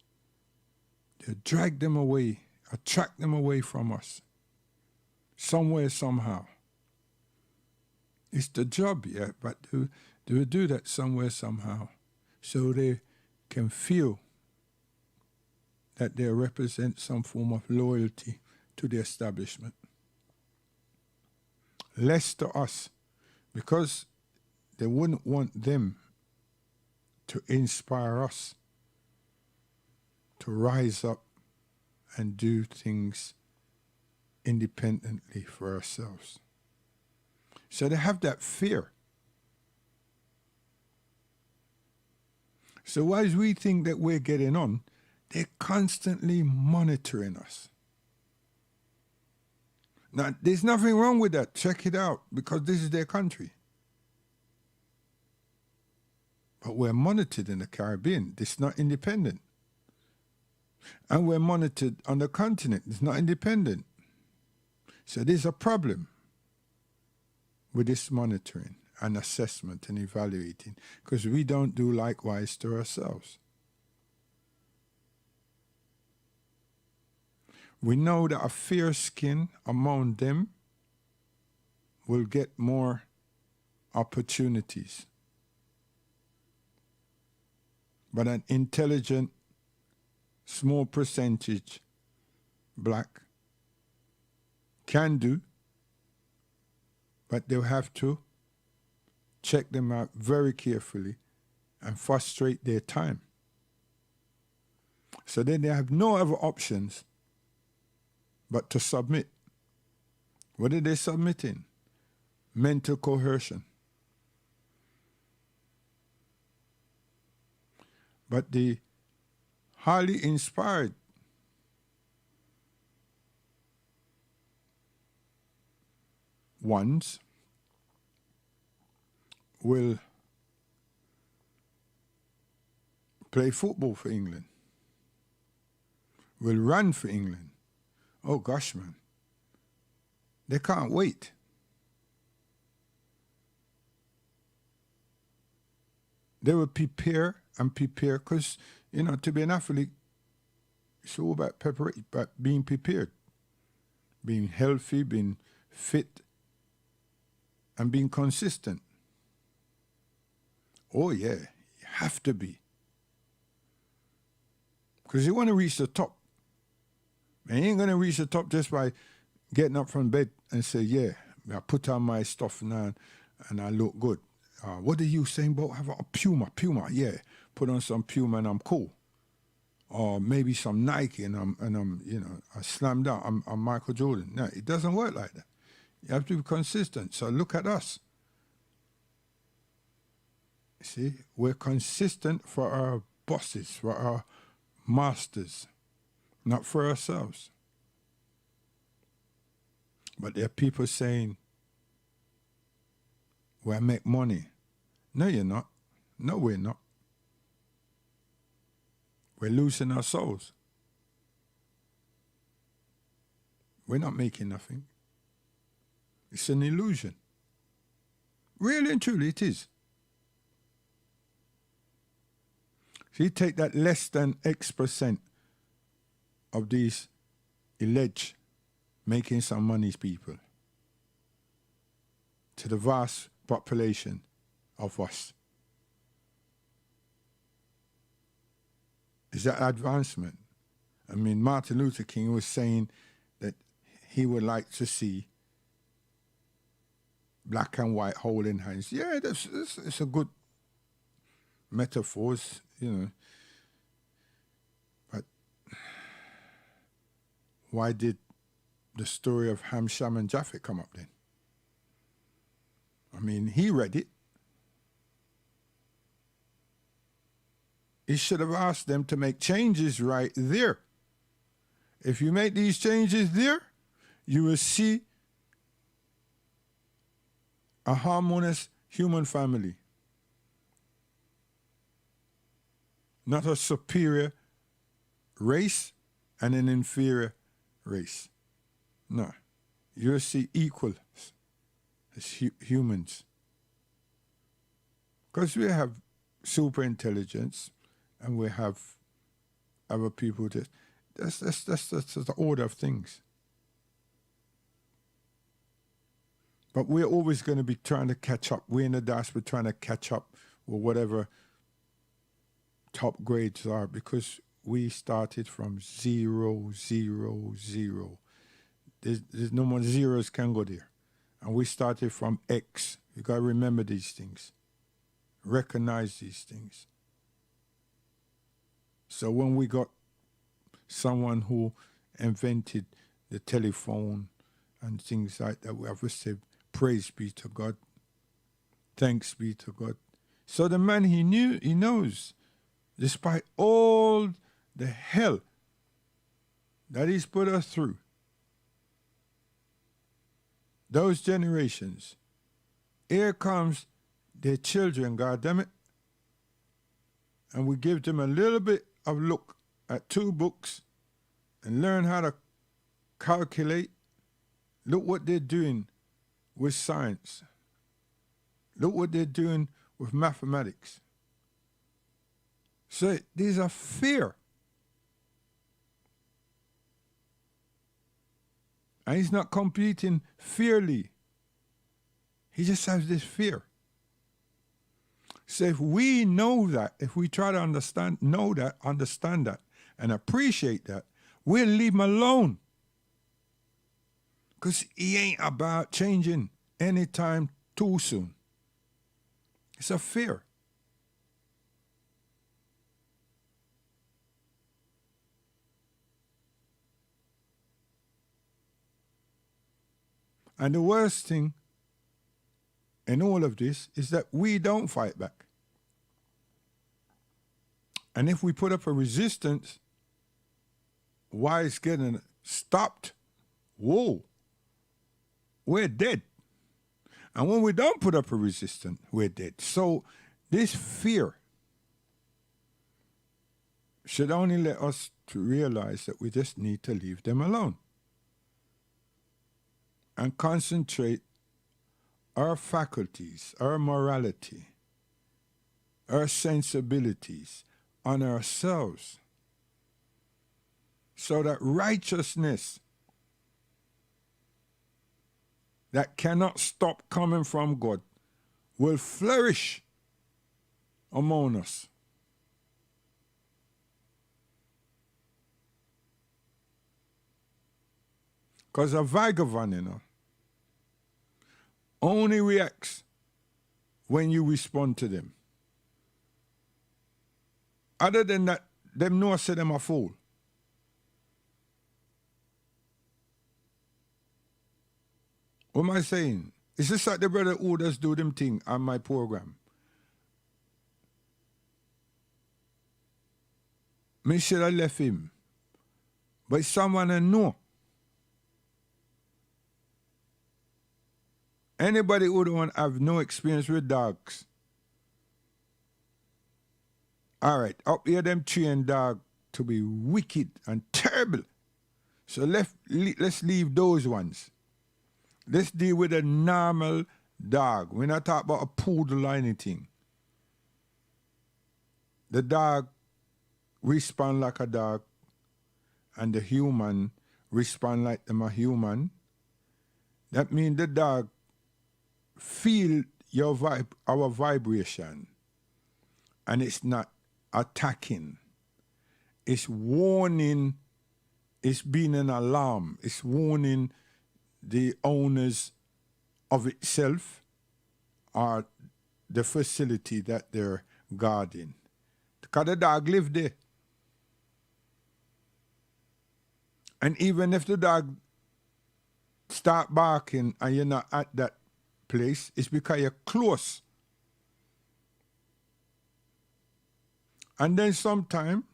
J: They drag them away, attract them away from us, somewhere, somehow. It's the job, yeah, but they will do that somewhere, somehow, so they can feel that they represent some form of loyalty to the establishment. Less to us, because they wouldn't want them to inspire us to rise up and do things independently for ourselves. So they have that fear. So as we think that we're getting on, they're constantly monitoring us. Now, there's nothing wrong with that. Check it out, because this is their country. But we're monitored in the Caribbean. It's not independent. And we're monitored on the continent. It's not independent. So there's a problem with this monitoring and assessment and evaluating, because we don't do likewise to ourselves. We know that a fair skin among them will get more opportunities. But an intelligent, small percentage black can do, but they'll have to check them out very carefully and frustrate their time. So then they have no other options but to submit. What are they submitting? Mental coercion. But the highly inspired ones will play football for England, will run for England. Oh gosh, man. They can't wait. They will prepare and prepare, because, you know, to be an athlete, it's all about preparation, but being prepared, being healthy, being fit, and being consistent. Oh yeah, you have to be. Because you want to reach the top. And you ain't going to reach the top just by getting up from bed and say, yeah, I put on my stuff now and I look good. What are you saying about have a Puma? Yeah, put on some Puma and I'm cool. Or maybe some Nike and I'm you know, I slammed out. I'm Michael Jordan. No, it doesn't work like that. You have to be consistent. So look at us. See, we're consistent for our bosses, for our masters, not for ourselves. But there are people saying, well, I make money. No, you're not. No, we're not. We're losing our souls. We're not making nothing. It's an illusion. Really and truly, it is. So you take that less than X% of these alleged making some money people to the vast population of us. Is that advancement? I mean, Martin Luther King was saying that he would like to see black and white holding hands. Yeah, it's a good metaphor, you know. But why did the story of Ham, Shem, and Japheth come up then? I mean, he read it. He should have asked them to make changes right there. If you make these changes there, you will see a harmonious human family. Not a superior race and an inferior race. No. You'll see equal as humans. Because we have super intelligence and we have other people that's the order of things. But we're always going to be trying to catch up. We're in the diaspora trying to catch up with whatever top grades are, because we started from 0, 0, 0. There's no more zeros can go there. And we started from X. You got to remember these things. Recognize these things. So when we got someone who invented the telephone and things like that, we have to say, praise be to God. Thanks be to God. So the man, he knows, despite all the hell that he's put us through, those generations, here comes their children, God damn it, and we give them a little bit of look at 2 books and learn how to calculate, look what they're doing with science. Look what they're doing with mathematics. So these are fear. And he's not competing fairly. He just has this fear. So if we know that, if we try to understand that, and appreciate that, we'll leave him alone. Because he ain't about changing anytime too soon. It's a fear. And the worst thing in all of this is that we don't fight back. And if we put up a resistance, why it's getting stopped, whoa, we're dead. And when we don't put up a resistance, we're dead. So this fear should only let us to realize that we just need to leave them alone and concentrate our faculties, our morality, our sensibilities on ourselves, so that righteousness that cannot stop coming from God will flourish among us. Because a vagabond, only reacts when you respond to them. Other than that, them know say them a fool. What am I saying? It's just like the brother who does do them thing on my program. Me should have left him. But someone I know. Anybody who don't have no experience with dogs. All right, up here them train dog to be wicked and terrible. So let's leave those ones. Let's deal with a normal dog. We're not talking about a poodle or anything. The dog respond like a dog, and the human respond like them a human. That means the dog feel your our vibration, and it's not attacking. It's warning. It's being an alarm. It's warning the owners of itself or the facility that they're guarding. Because the dog live there. And even if the dog start barking and you're not at that place, it's because you're close. And then sometime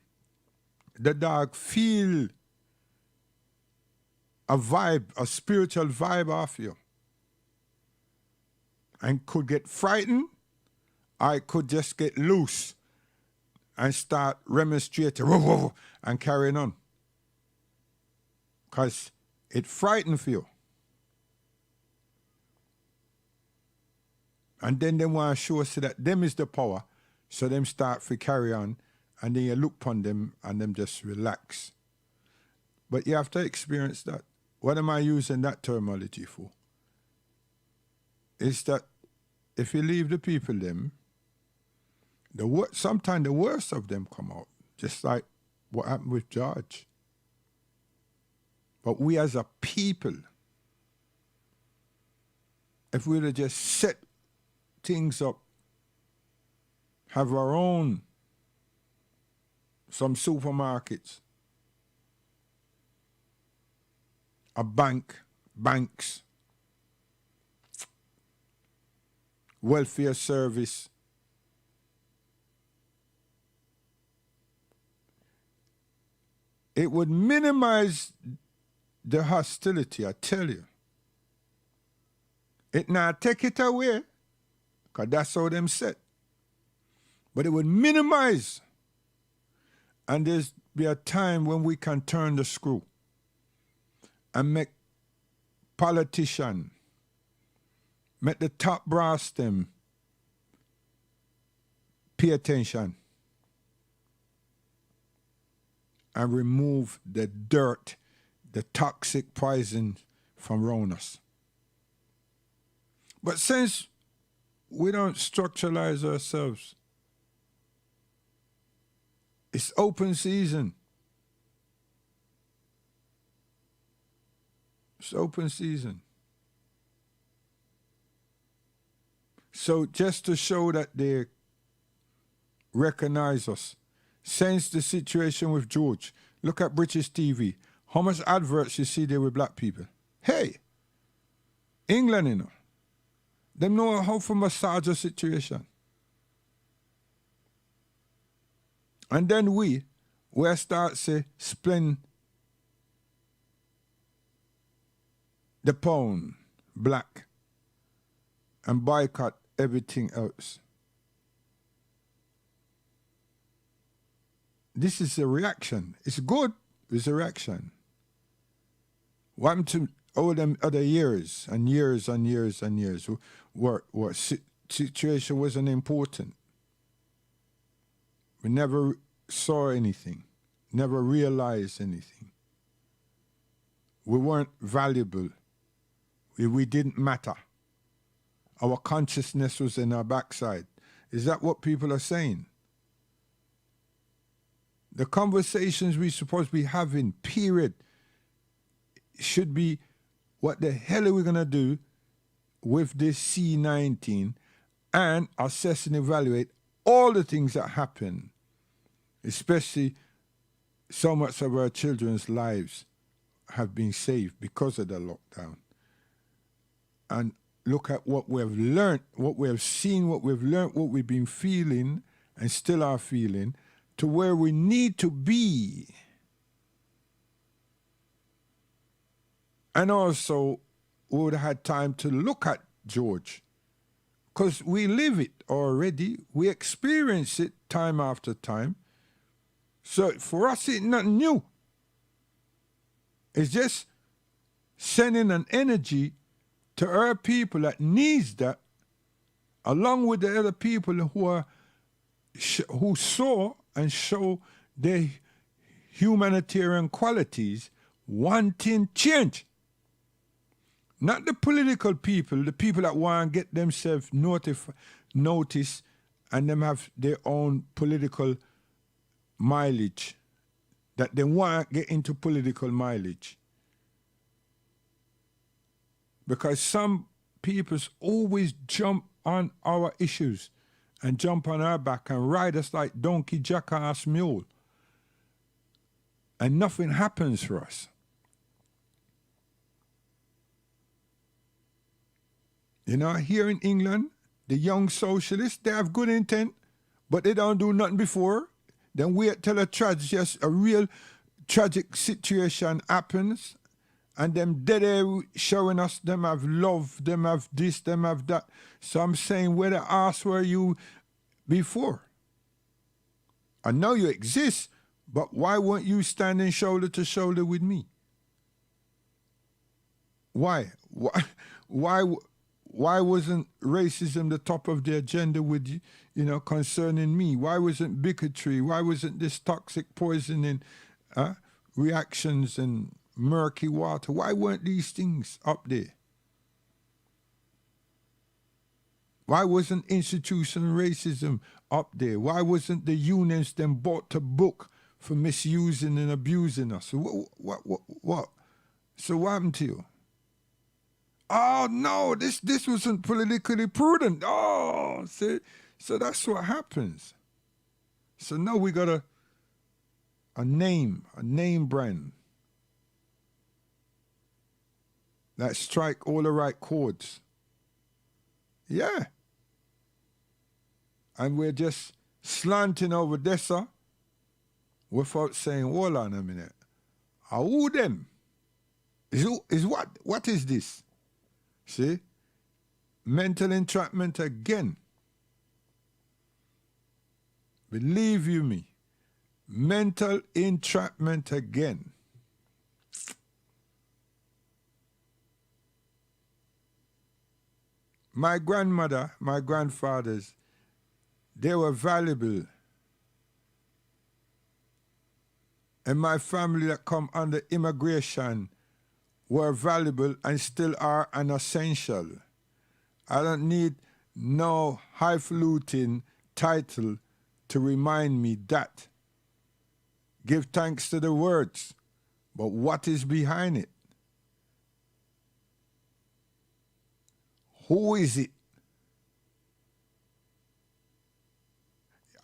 J: the dog feel a vibe, a spiritual vibe off you, and could get frightened, or it could just get loose and start remonstrating and carrying on. Because it frightened you. And then they want to show us that them is the power, so them start to carry on, and then you look upon them and them just relax. But you have to experience that. What am I using that terminology for? It's that if you leave the people them, sometimes the worst of them come out, just like what happened with George. But we as a people, if we'd have just set things up, have our own, some supermarkets, a banks, welfare service, it would minimize the hostility, I tell you. It not take it away, because that's how them set. But it would minimize And there's be a time when we can turn the screw and make politician, make the top brass them pay attention and remove the dirt, the toxic poison from around us. But since we don't structuralize ourselves, it's open season. It's open season. So just to show that they recognize us, since the situation with George, look at British TV. How much adverts you see there with black people? Hey, England, you know, them know how to massage the situation. And then we start say spend the pound black and boycott everything else. This is a reaction. It's good. It's a reaction. What happened to all them other years and years and years and years where situation wasn't important? We never saw anything, never realized anything. We weren't valuable. We didn't matter. Our consciousness was in our backside. Is that what people are saying? The conversations we're supposed to be having, period, should be what the hell are we going to do with this C-19 and assess and evaluate all the things that happen, especially so much of our children's lives have been saved because of the lockdown. And look at what we've learned, what we've seen, what we've learned, what we've been feeling and still are feeling to where we need to be. And also, we would have had time to look at George because we live it already. We experience it time after time. So for us, it's not new. It's just sending an energy to our people that needs that, along with the other people who are who saw and show their humanitarian qualities, wanting change. Not the political people, the people that want to get themselves noticed and them have their own political mileage, that they want to get into political mileage. Because some peoples always jump on our issues and jump on our back and ride us like donkey, jackass, mule. And nothing happens for us. You know, here in England, the young socialists, they have good intent, but they don't do nothing before. Then wait till a real tragic situation happens, and them dead air showing us them have love, them have this, them have that. So I'm saying, where the ass were you before? I know you exist, but why weren't you standing shoulder to shoulder with me? Why? Why wasn't racism the top of the agenda with you know, concerning me? Why wasn't bigotry? Why wasn't this toxic poisoning reactions and murky water? Why weren't these things up there? Why wasn't institutional racism up there? Why wasn't the unions then brought to book for misusing and abusing us? What? So what happened to you? Oh no, this wasn't politically prudent. Oh, see, so that's what happens. So now we got a name brand that strike all the right chords. Yeah. And we're just slanting over Dessa without saying, hold on a minute. Who them? Is what? What is this? See? Mental entrapment again. Believe you me, Mental entrapment again. My grandmother, my grandfathers, they were valuable. And my family that come under immigration were valuable and still are an essential. I don't need no highfalutin title to remind me that. Give thanks to the words, but what is behind it? Who is it?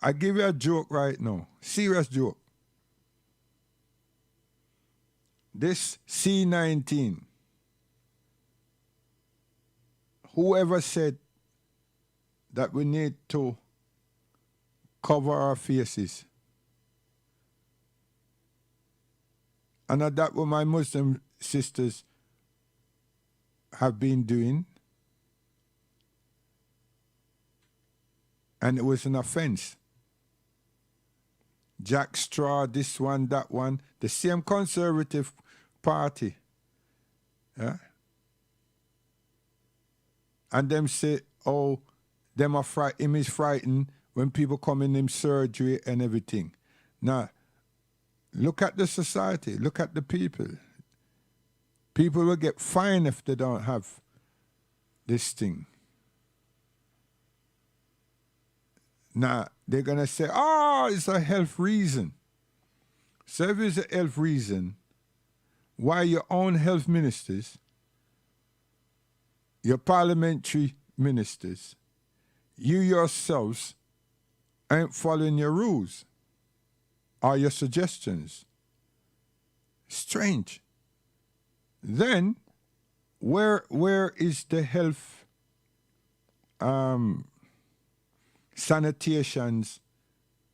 J: I give you a joke right now, serious joke. This C-19, whoever said that we need to cover our faces, and that's what my Muslim sisters have been doing, and it was an offense. Jack Straw, this one, that one, the same conservative party. Yeah? And them say, oh, him is frightened when people come in him surgery and everything. Now, look at the society, look at the people. People will get fined if they don't have this thing. Now, they're going to say, oh, it's a health reason. So if it's a health reason, why your own health ministers, your parliamentary ministers, you yourselves ain't following your rules or your suggestions? Strange. Then, where is the health sanitations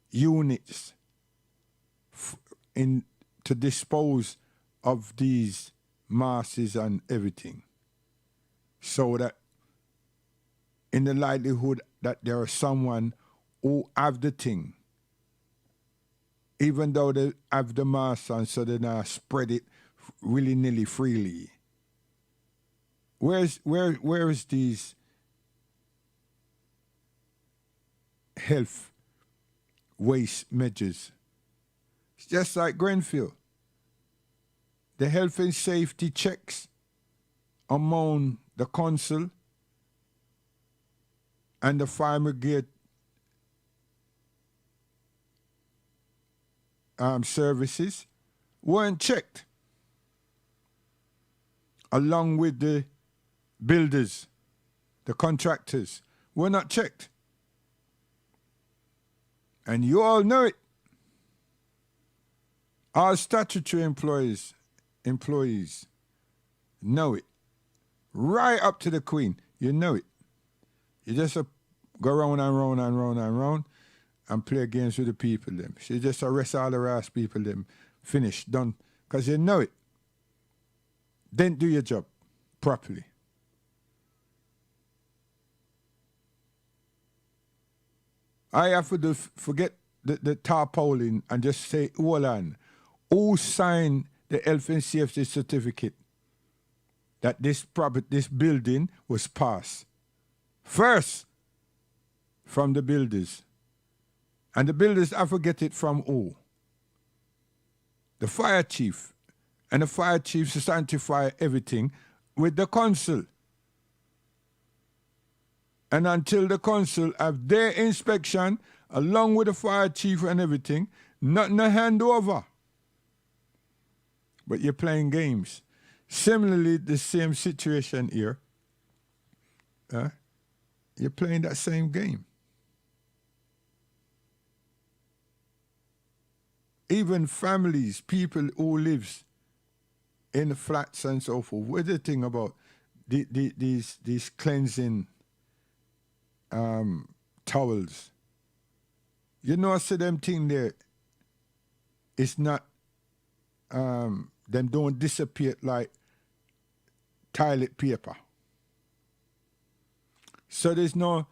J: units to dispose of these masses and everything, so that in the likelihood that there is someone who have the thing, even though they have the mass on, so they not spread it willy-nilly freely. Where is these health waste measures? It's just like Grenfell. The health and safety checks among the council and the fire brigade services weren't checked, along with the builders, the contractors, were not checked. And you all know it. All statutory employees know it. Right up to the Queen, you know it. You just go round and round and round and round and play games with the people them. She just arrest all the ass people them. Finish, done. Because you know it. Then do your job properly. I have to forget the tarpaulin and just say, hold on, who signed the health and safety certificate that this building was passed? First, from the builders. And the builders, I forget it from who? The fire chief. And the fire chief to sanctify everything with the council. And until the council have their inspection, along with the fire chief and everything, nothing to hand over. But you're playing games. Similarly, the same situation here. You're playing that same game. Even families, people who lives in flats and so forth, what do you think about these cleansing towels? You know, I see them thing there, it's not, them don't disappear like toilet paper. So there's no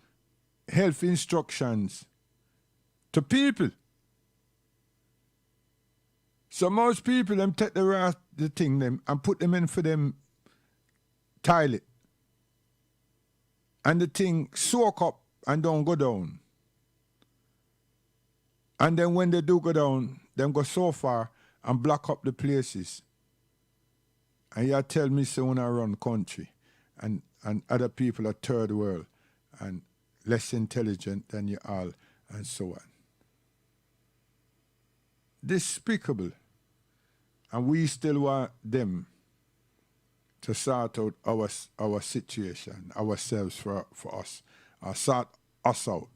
J: health instructions to people. So most people them take the thing them and put them in for them toilet. And the thing soak up and don't go down. And then when they do go down, them go so far and block up the places. And you tell me so when I run country and other people are third world and less intelligent than you all and so on. Despicable. And we still want them to sort out our situation, ourselves for us, or sort us out.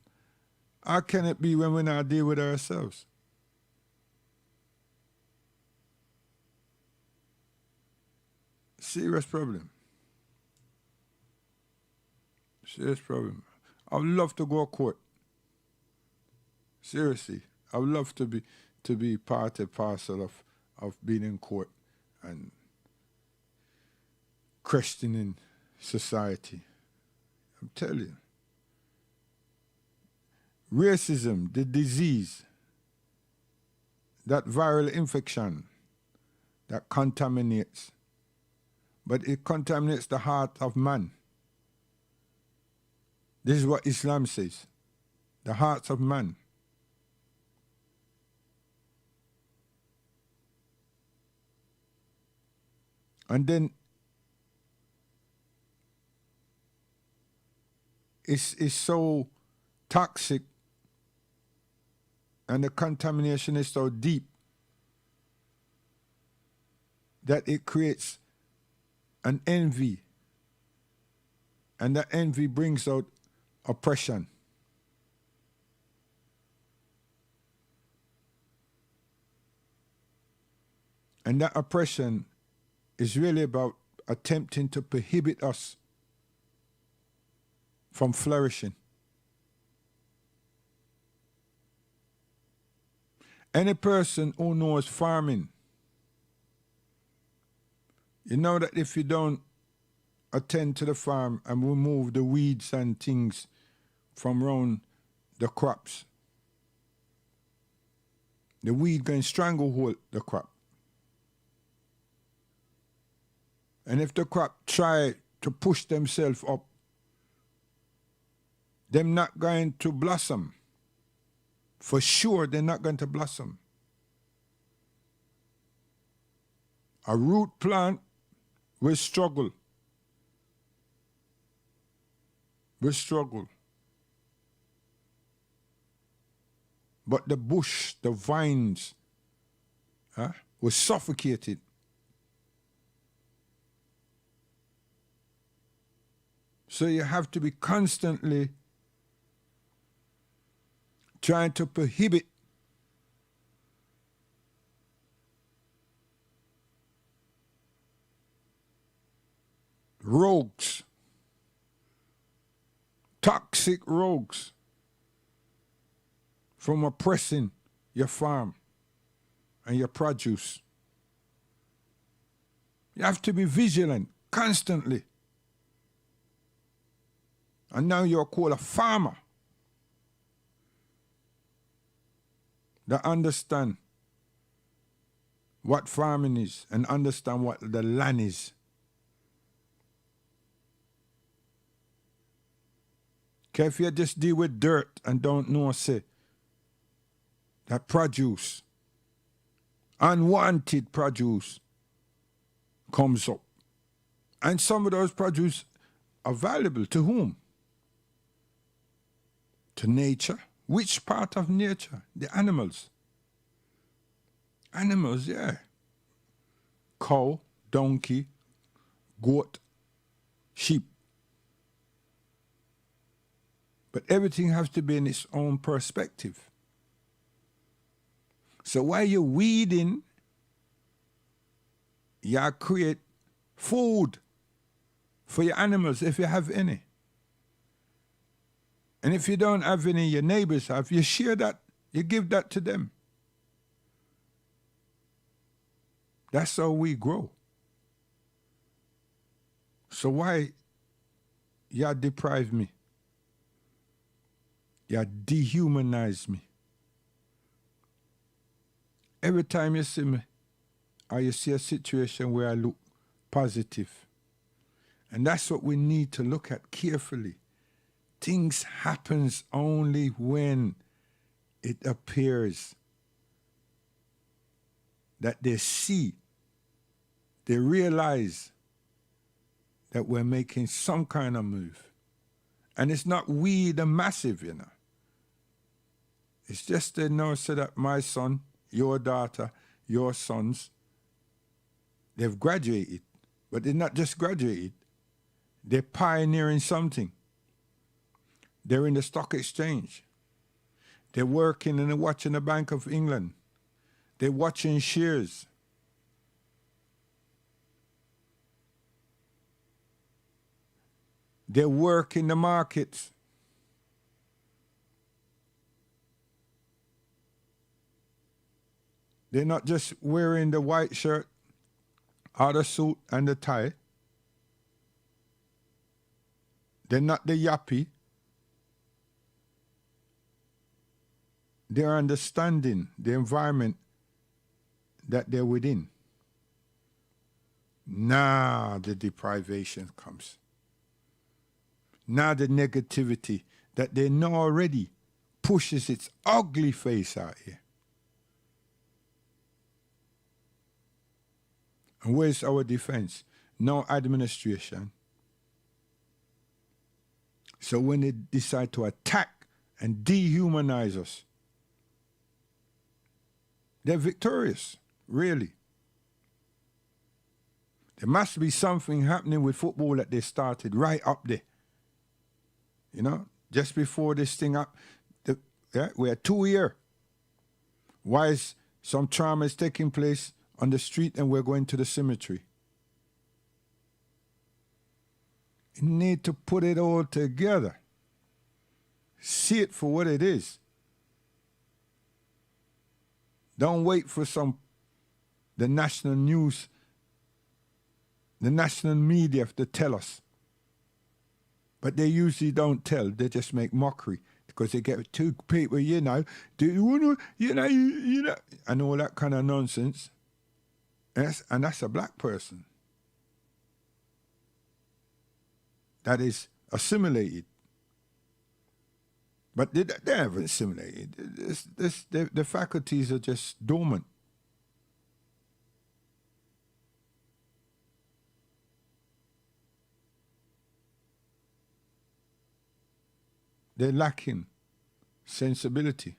J: How can it be when we not deal with ourselves? Serious problem. Serious problem. I would love to go to court. Seriously, I would love to be part and parcel of being in court and questioning society. I'm telling you. Racism, the disease, that viral infection that contaminates, but it contaminates the heart of man. This is what Islam says, the hearts of man. And then it's so toxic and the contamination is so deep that it creates an envy. And that envy brings out oppression. And that oppression is really about attempting to prohibit us from flourishing. Any person who knows farming, you know that if you don't attend to the farm and remove the weeds and things from around the crops, the weed can stranglehold the crop. And if the crop try to push themselves up, they're not going to blossom. For sure, they're not going to blossom. A root plant will struggle. Will struggle. But the bush, the vines, will suffocate it. So you have to be constantly trying to prohibit rogues, toxic rogues from oppressing your farm and your produce. You have to be vigilant constantly. And now you're called a farmer that understand what farming is and understand what the land is. Okay, if you just deal with dirt and don't know, say, that produce, unwanted produce, comes up. And some of those produce are valuable to whom? To nature. Which part of nature? The animals. Animals, yeah. Cow, donkey, goat, sheep. But everything has to be in its own perspective. So while you're weeding, you create food for your animals if you have any. And if you don't have any, your neighbors have, you share that, you give that to them. That's how we grow. So why you deprive me? You dehumanize me. Every time you see me, or you see a situation where I look positive. And that's what we need to look at carefully. Things happens only when it appears that they see, they realize that we're making some kind of move. And it's not we, the massive, you know. It's just they know so that my son, your daughter, your sons, they've graduated. But they're not just graduated. They're pioneering something. They're in the stock exchange. They're working and they're watching the Bank of England. They're watching shares. They work in the markets. They're not just wearing the white shirt or the suit and the tie. They're not the yappy. They're understanding the environment that they're within. Now the deprivation comes. Now the negativity that they know already pushes its ugly face out here. And where's our defense? No administration. So when they decide to attack and dehumanize us, they're victorious, really. There must be something happening with football that they started right up there. You know, just before this thing up, we're 2 years. Why is some trauma is taking place on the street and we're going to the cemetery? You need to put it all together. See it for what it is. Don't wait for the national news, the national media to tell us. But they usually don't tell. They just make mockery because they get two people, do you want to, and all that kind of nonsense. And that's a black person that is assimilated. But they haven't assimilated. The faculties are just dormant. They're lacking sensibility.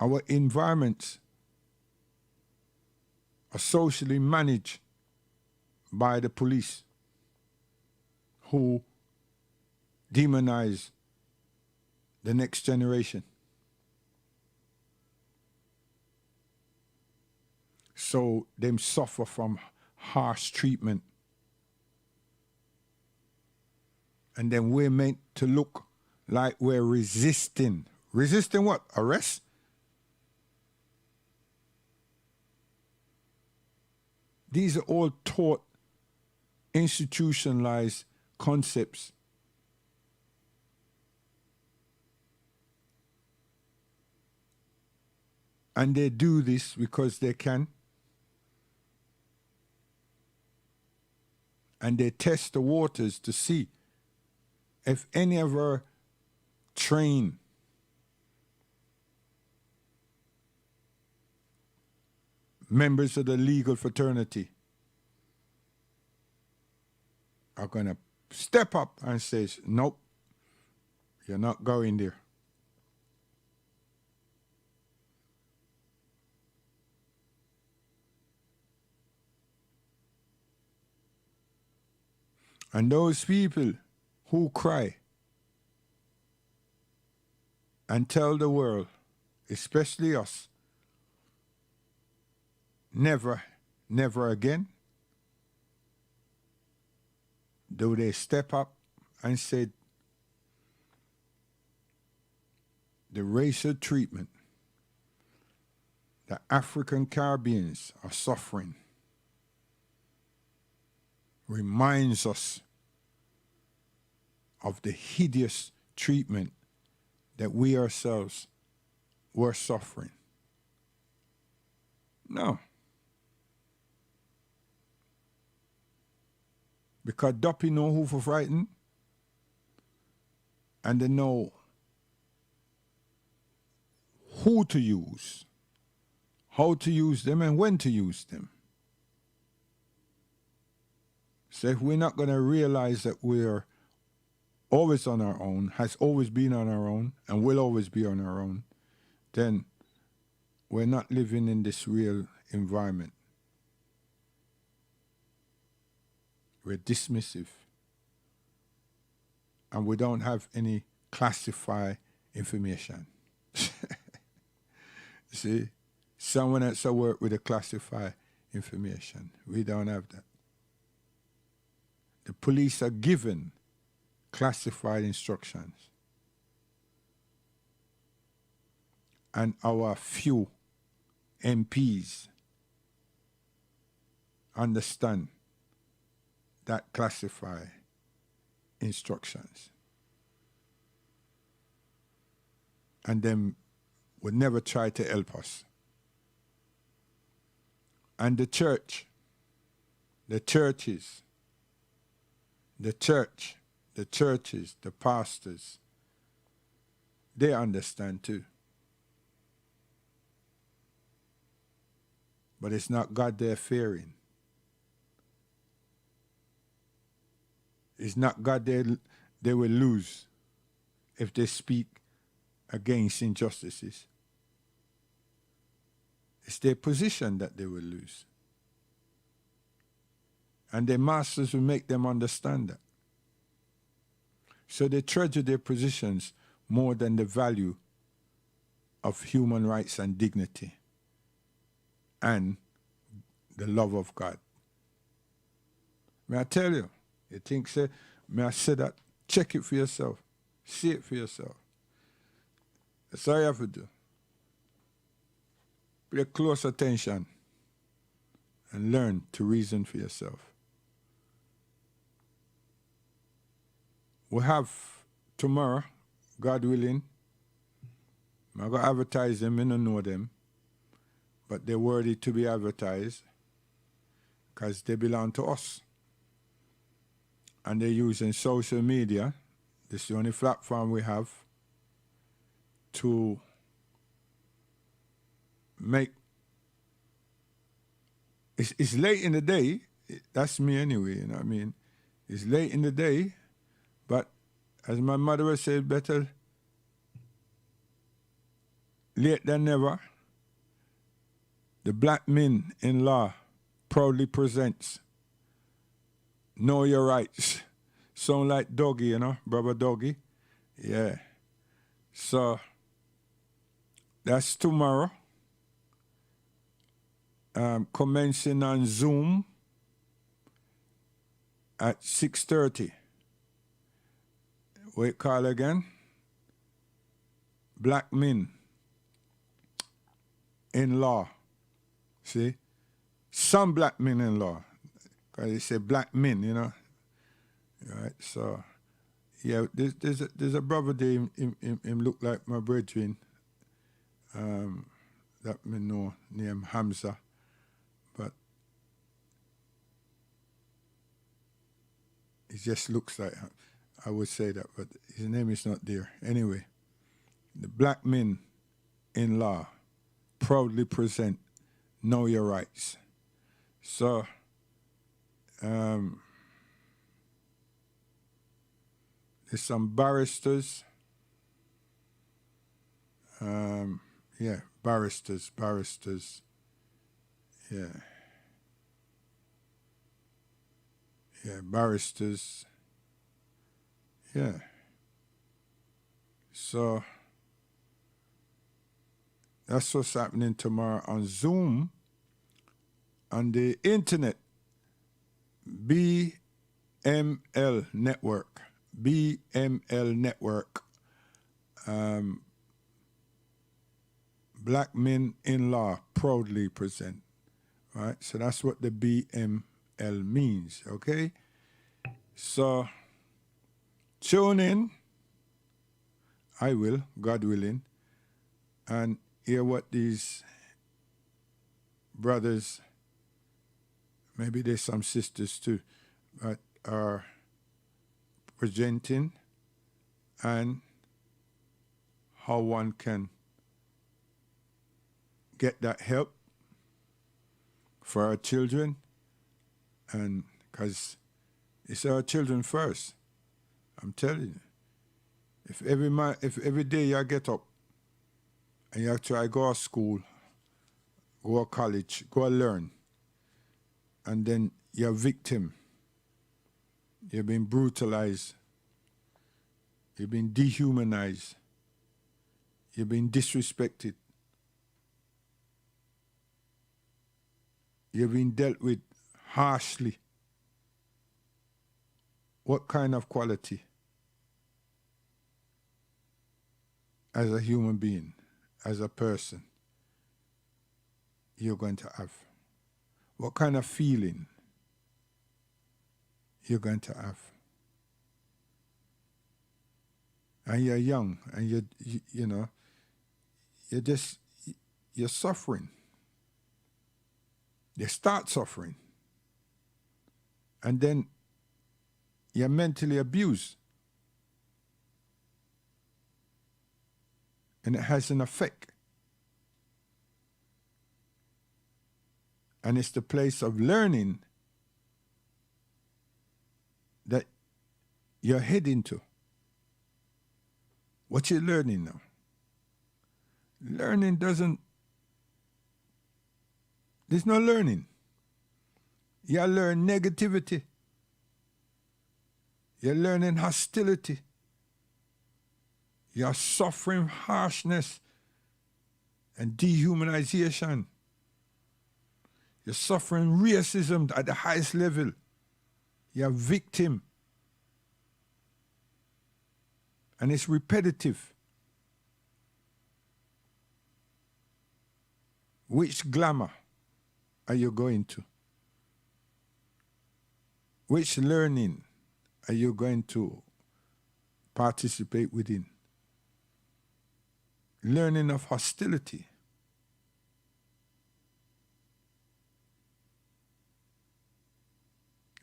J: Our environments are socially managed by the police who demonize the next generation. So them suffer from harsh treatment. And then we're meant to look like we're resisting. Resisting what? Arrest? These are all taught, institutionalized concepts. And they do this because they can. And they test the waters to see if any of our trained members of the legal fraternity are going to step up and say, nope, you're not going there. And those people who cry and tell the world, especially us, never, never again, do they step up and say the racial treatment that African Caribbeans are suffering reminds us of the hideous treatment that we ourselves were suffering. No. Because Duppy know who for frighten, and they know who to use, how to use them, and when to use them. So if we're not going to realize that we're always on our own, has always been on our own, and will always be on our own, then we're not living in this real environment. We're dismissive. And we don't have any classified information. See? Someone else will work with a classified information. We don't have that. The police are given classified instructions. And our few MPs understand that classified instructions. And them would never try to help us. And the church, the churches, the churches, the pastors, they understand too. But it's not God they're fearing. It's not God they will lose if they speak against injustices. It's their position that they will lose. And their masters will make them understand that. So they treasure their positions more than the value of human rights and dignity and the love of God. May I tell you, you think, say, may I say that? Check it for yourself. See it for yourself. That's all you have to do. Pay close attention and learn to reason for yourself. We have tomorrow, God willing, I'm going to advertise them, I don't know them, but they're worthy to be advertised because they belong to us. And they're using social media. This is the only platform we have to make. It's late in the day. That's me anyway, you know what I mean? It's late in the day, but as my mother would say, better late than never. The Black Men in Law proudly presents Know Your Rights. Sound like Doggy, you know, Brother Doggy. Yeah. So that's tomorrow. Commencing on Zoom at 6:30. Wait, call again. Black Men in Law. See? Some black men in law. Because they say black men, you know. Right? So, yeah, there's a brother there, him look like my brethren. That me know, named Hamza. But he just looks like, I would say that, but his name is not there. Anyway, the Black Men in Law proudly present Know Your Rights. So, there's some barristers. Yeah, barristers. Yeah. Yeah, barristers. Yeah. So, that's what's happening tomorrow on Zoom, on the internet, BML Network. BML Network. Black Men in Law proudly present. Right? So that's what the BML means, okay? So tune in. I will, God willing, and hear what these brothers, maybe there's some sisters too, but are presenting, and how one can get that help for our children, and because it's our children first. I'm telling you, if every day you get up and you try go to school, go to college, go learn, and then you're a victim, you've been brutalized, you've been dehumanized, you've been disrespected, you've been dealt with harshly. What kind of quality as a human being, as a person, you're going to have? What kind of feeling you're going to have? And you're young, and you know, you're suffering. You start suffering, and then you're mentally abused, and it has an effect. And it's the place of learning that you're heading to. What you're learning now? Learning doesn't, there's no learning. You learn negativity. You're learning hostility. You're suffering harshness and dehumanization. You're suffering racism at the highest level. You're a victim. And it's repetitive. Which glamour are you going to? Which learning are you going to participate within? Learning of hostility.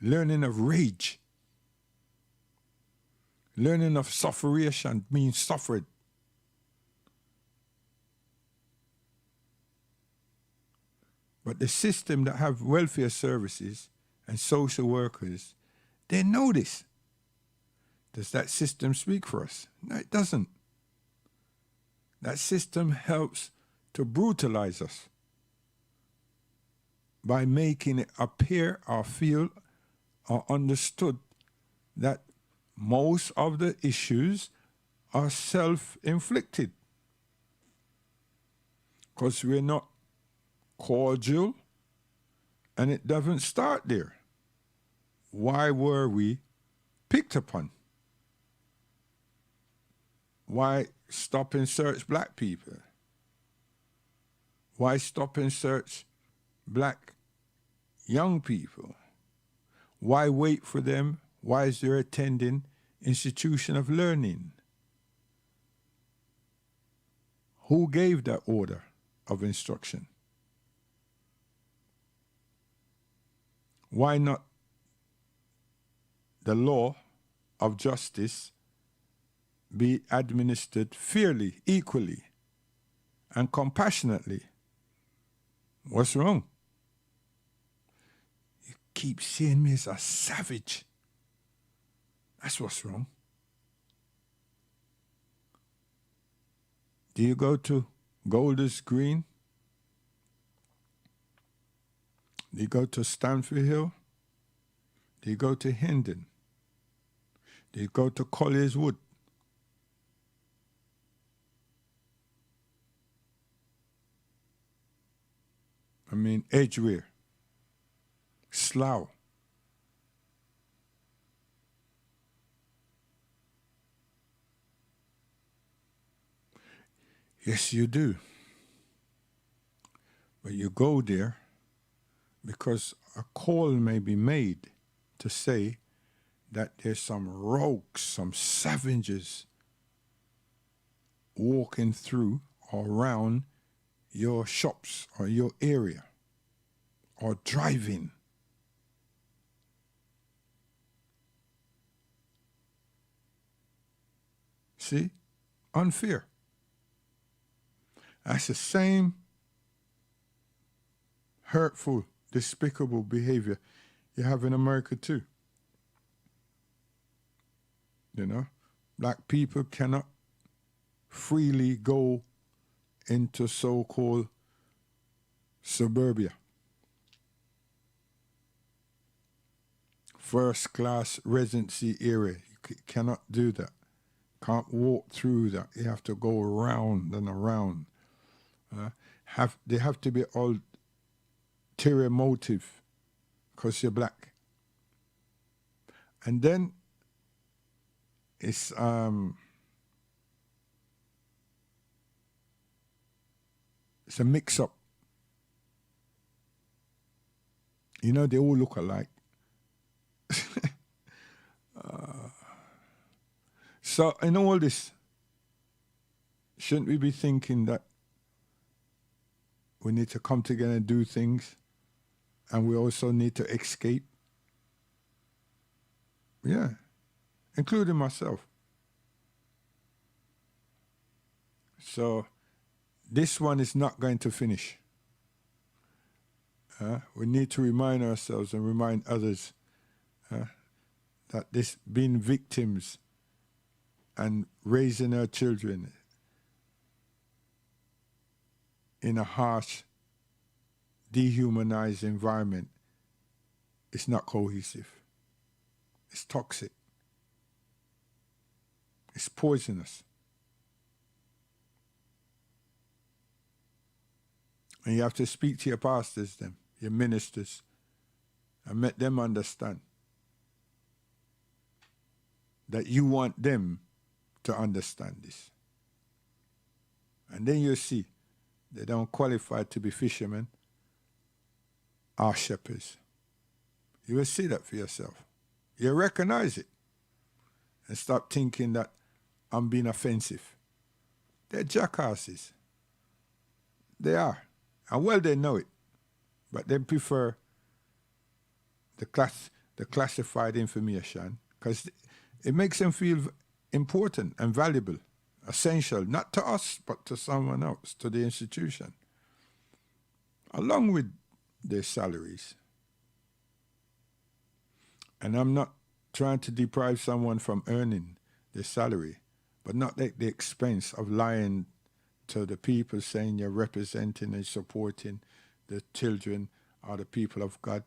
J: Learning of rage. Learning of sufferation means suffered. But the system that have welfare services and social workers, they know this. Does that system speak for us? No, it doesn't. That system helps to brutalize us by making it appear or feel or understood that most of the issues are self-inflicted. Because we're not cordial, and it doesn't start there. Why were we picked upon? Why stop and search black people? Why stop and search black young people? Why wait for them? Why is there attending institution of learning? Who gave that order of instruction? Why not the law of justice be administered fairly, equally, and compassionately? What's wrong? You keep seeing me as a savage. That's what's wrong. Do you go to Golders Green? Do you go to Stanford Hill? Do you go to Hendon? Do you go to Colliers Wood? I mean, Edgeware, Slough. Yes, you do. But you go there because a call may be made to say that there's some rogues, some savages walking through or around your shops or your area or driving. See? Unfair. That's the same hurtful, despicable behavior you have in America too. You know, black people cannot freely go into so-called suburbia. First class residency area. You cannot do that. Can't walk through that. You have to go around and around. They have to be ulterior motive because you're black. And then it's a mix-up. You know, they all look alike. So in all this, shouldn't we be thinking that we need to come together and do things, and we also need to escape? Yeah, including myself. So this one is not going to finish. We need to remind ourselves and remind others that this being victims and raising our children in a harsh, dehumanized environment is not cohesive. It's toxic. It's poisonous. And you have to speak to your pastors, then, your ministers, and make them understand that you want them to understand this. And then you'll see they don't qualify to be fishermen or shepherds. You will see that for yourself. You recognize it. And stop thinking that I'm being offensive. They're jackasses. They are. And well, they know it. But they prefer the classified information because it makes them feel important and valuable, essential, not to us, but to someone else, to the institution, along with their salaries. And I'm not trying to deprive someone from earning their salary, but not at the expense of lying to the people saying you're representing and supporting the children or the people of God,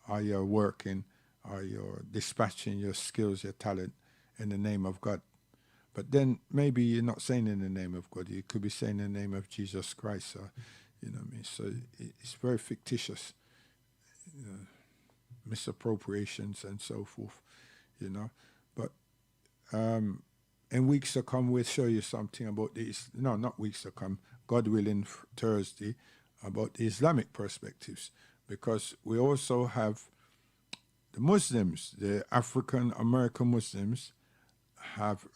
J: or you're working, or you're dispatching your skills, your talent in the name of God. But then maybe you're not saying in the name of God. You could be saying in the name of Jesus Christ. Or, you know what I mean? So it's very fictitious. You know, misappropriations and so forth, you know. But in weeks to come, we'll show you something about these. No, not weeks to come. God willing, Thursday, about the Islamic perspectives, because we also have the Muslims, the African American Muslims, have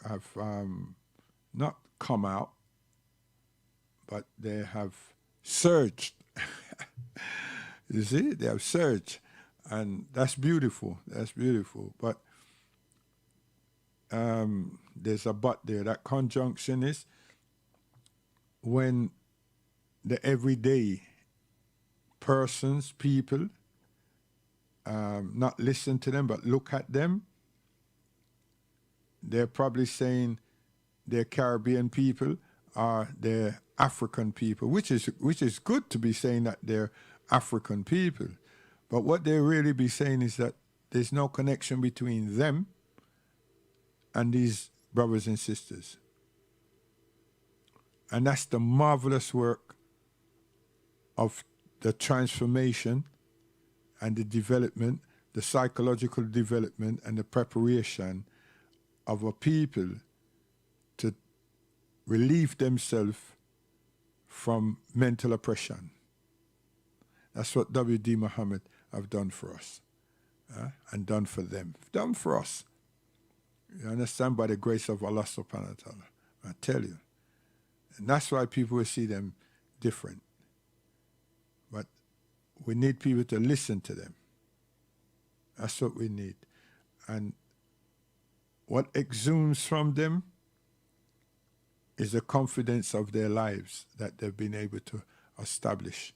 J: not come out, but they have surged. You see, they have surged, and that's beautiful. That's beautiful. But there's a but there. That conjunction is when the everyday persons, people, not listen to them, but look at them. They're probably saying they're Caribbean people or they're African people, which is good to be saying that they're African people. But what they really be saying is that there's no connection between them and these brothers and sisters. And that's the marvelous work of the transformation and the development, the psychological development and the preparation of a people to relieve themselves from mental oppression. That's what W.D. Muhammad have done for us. and done for them, done for us. You understand? By the grace of Allah subhanahu wa ta'ala. I tell you. And that's why people will see them different. But we need people to listen to them. That's what we need. And what exudes from them is the confidence of their lives that they've been able to establish.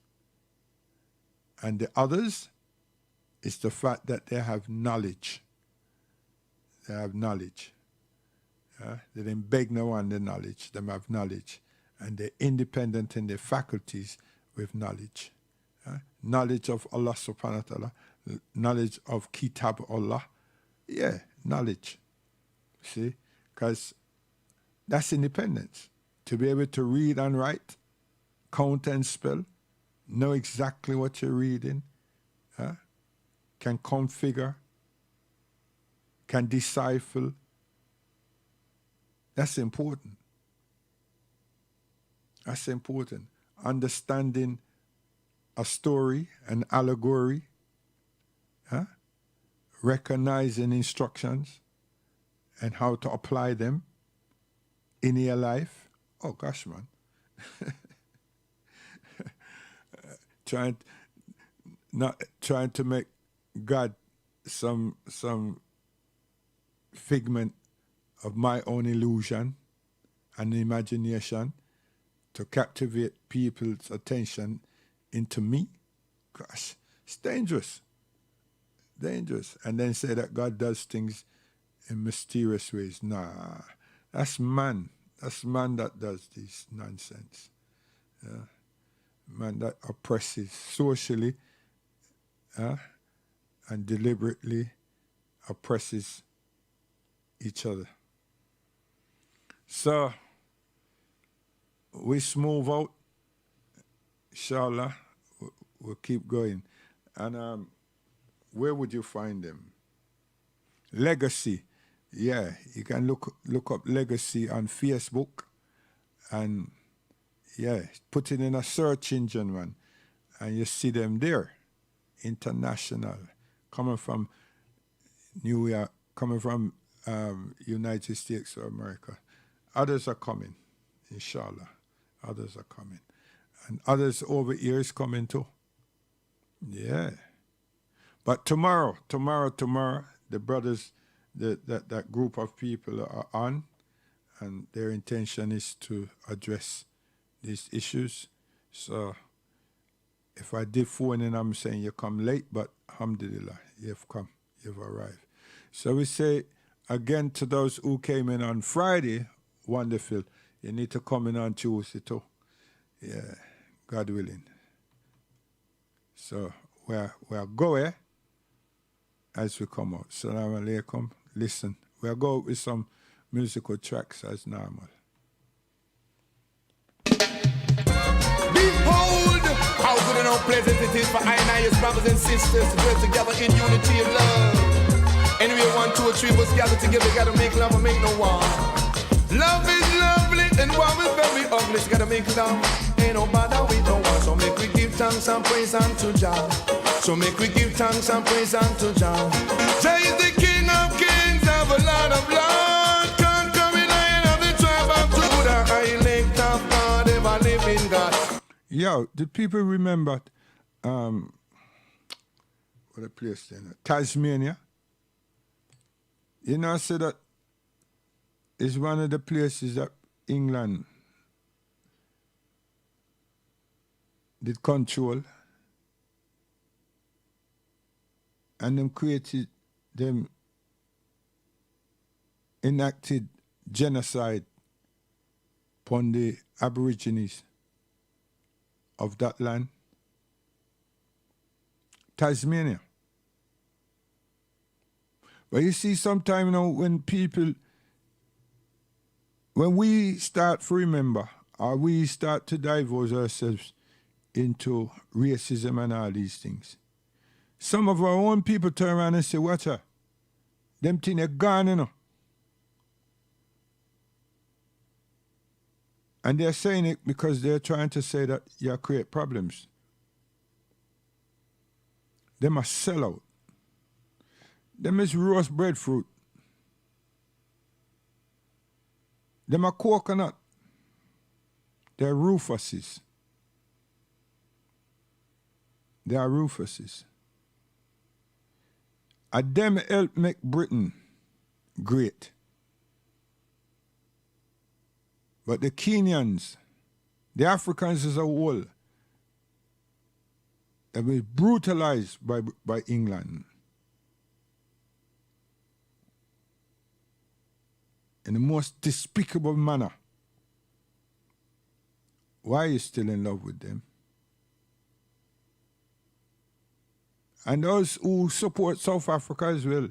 J: And the others is the fact that they have knowledge. They have knowledge. They didn't beg no one the knowledge. They have knowledge. And they're independent in their faculties with knowledge. Knowledge of Allah subhanahu wa ta'ala. Knowledge of Kitab Allah. Yeah, knowledge. See? Because that's independence. To be able to read and write, count and spell, know exactly what you're reading, can configure, can decipher. That's important. That's important. Understanding a story, an allegory, recognizing instructions and how to apply them in your life. Oh gosh, man. trying to make God some figment of my own illusion and imagination to captivate people's attention into me. Gosh, it's dangerous. Dangerous. And then say that God does things in mysterious ways. Nah, that's man. That's man that does this nonsense. Man that oppresses socially and deliberately oppresses each other. So, we smooth out. Inshallah, we'll keep going. And where would you find them? Legacy. Yeah, you can look up Legacy on Facebook and put it in a search engine, man, and you see them there. International, coming from New York, coming from United States of America. Others are coming, inshallah. Others are coming. And others over here is coming too. Yeah. But tomorrow, the brothers, that group of people are on, and their intention is to address these issues. So if I did phone in, I'm saying you come late, but alhamdulillah, you've come, you've arrived. So we say again to those who came in on Friday, wonderful, you need to come in on Tuesday too. Yeah, God willing. So we're going as we come out. Assalamu alaikum. Listen, we'll go with some musical tracks as normal.
K: Behold, how good and how pleasant it is for I and his brothers and sisters to dwell together in unity and love. Anyway, 1, 2, or 3 of us gather together, gotta make love and make no war. Love is lovely and war is very ugly, so gotta make love. Ain't no bother with no one, so make we give thanks and praise unto Jah. So make we give thanks and praise unto Jah. Jah is the King of kings, of a Lord of lords, conquering Lion of the tribe of Judah, elect of God, ever living God.
J: Yo, did people remember what a place there? Tasmania? You know, I said that is one of the places that England did control, and them enacted genocide upon the Aborigines of that land. Tasmania. But you see, sometimes, when we start to remember, or we start to divulge ourselves into racism and all these things, some of our own people turn around and say, watch her, them things are gone, And they're saying it because they're trying to say that you create problems. They must sell out. Them is roast breadfruit. Them are coconut. They're rufuses. They are rufuses. And them help make Britain great. But the Kenyans, the Africans as a whole, have been brutalized by England. In the most despicable manner. Why are you still in love with them? And those who support South Africa as well.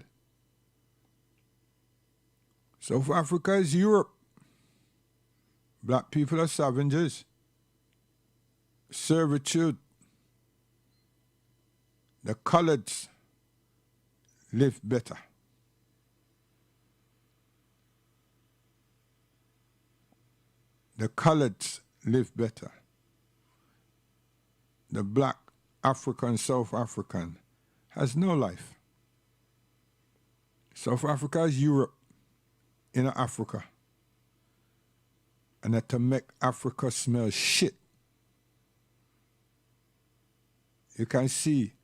J: South Africa is Europe. Black people are scavengers. Servitude. The coloreds live better. The coloreds live better. The black African, South African has no life. South Africa is Europe in Africa. And that to make Africa smell shit. You can see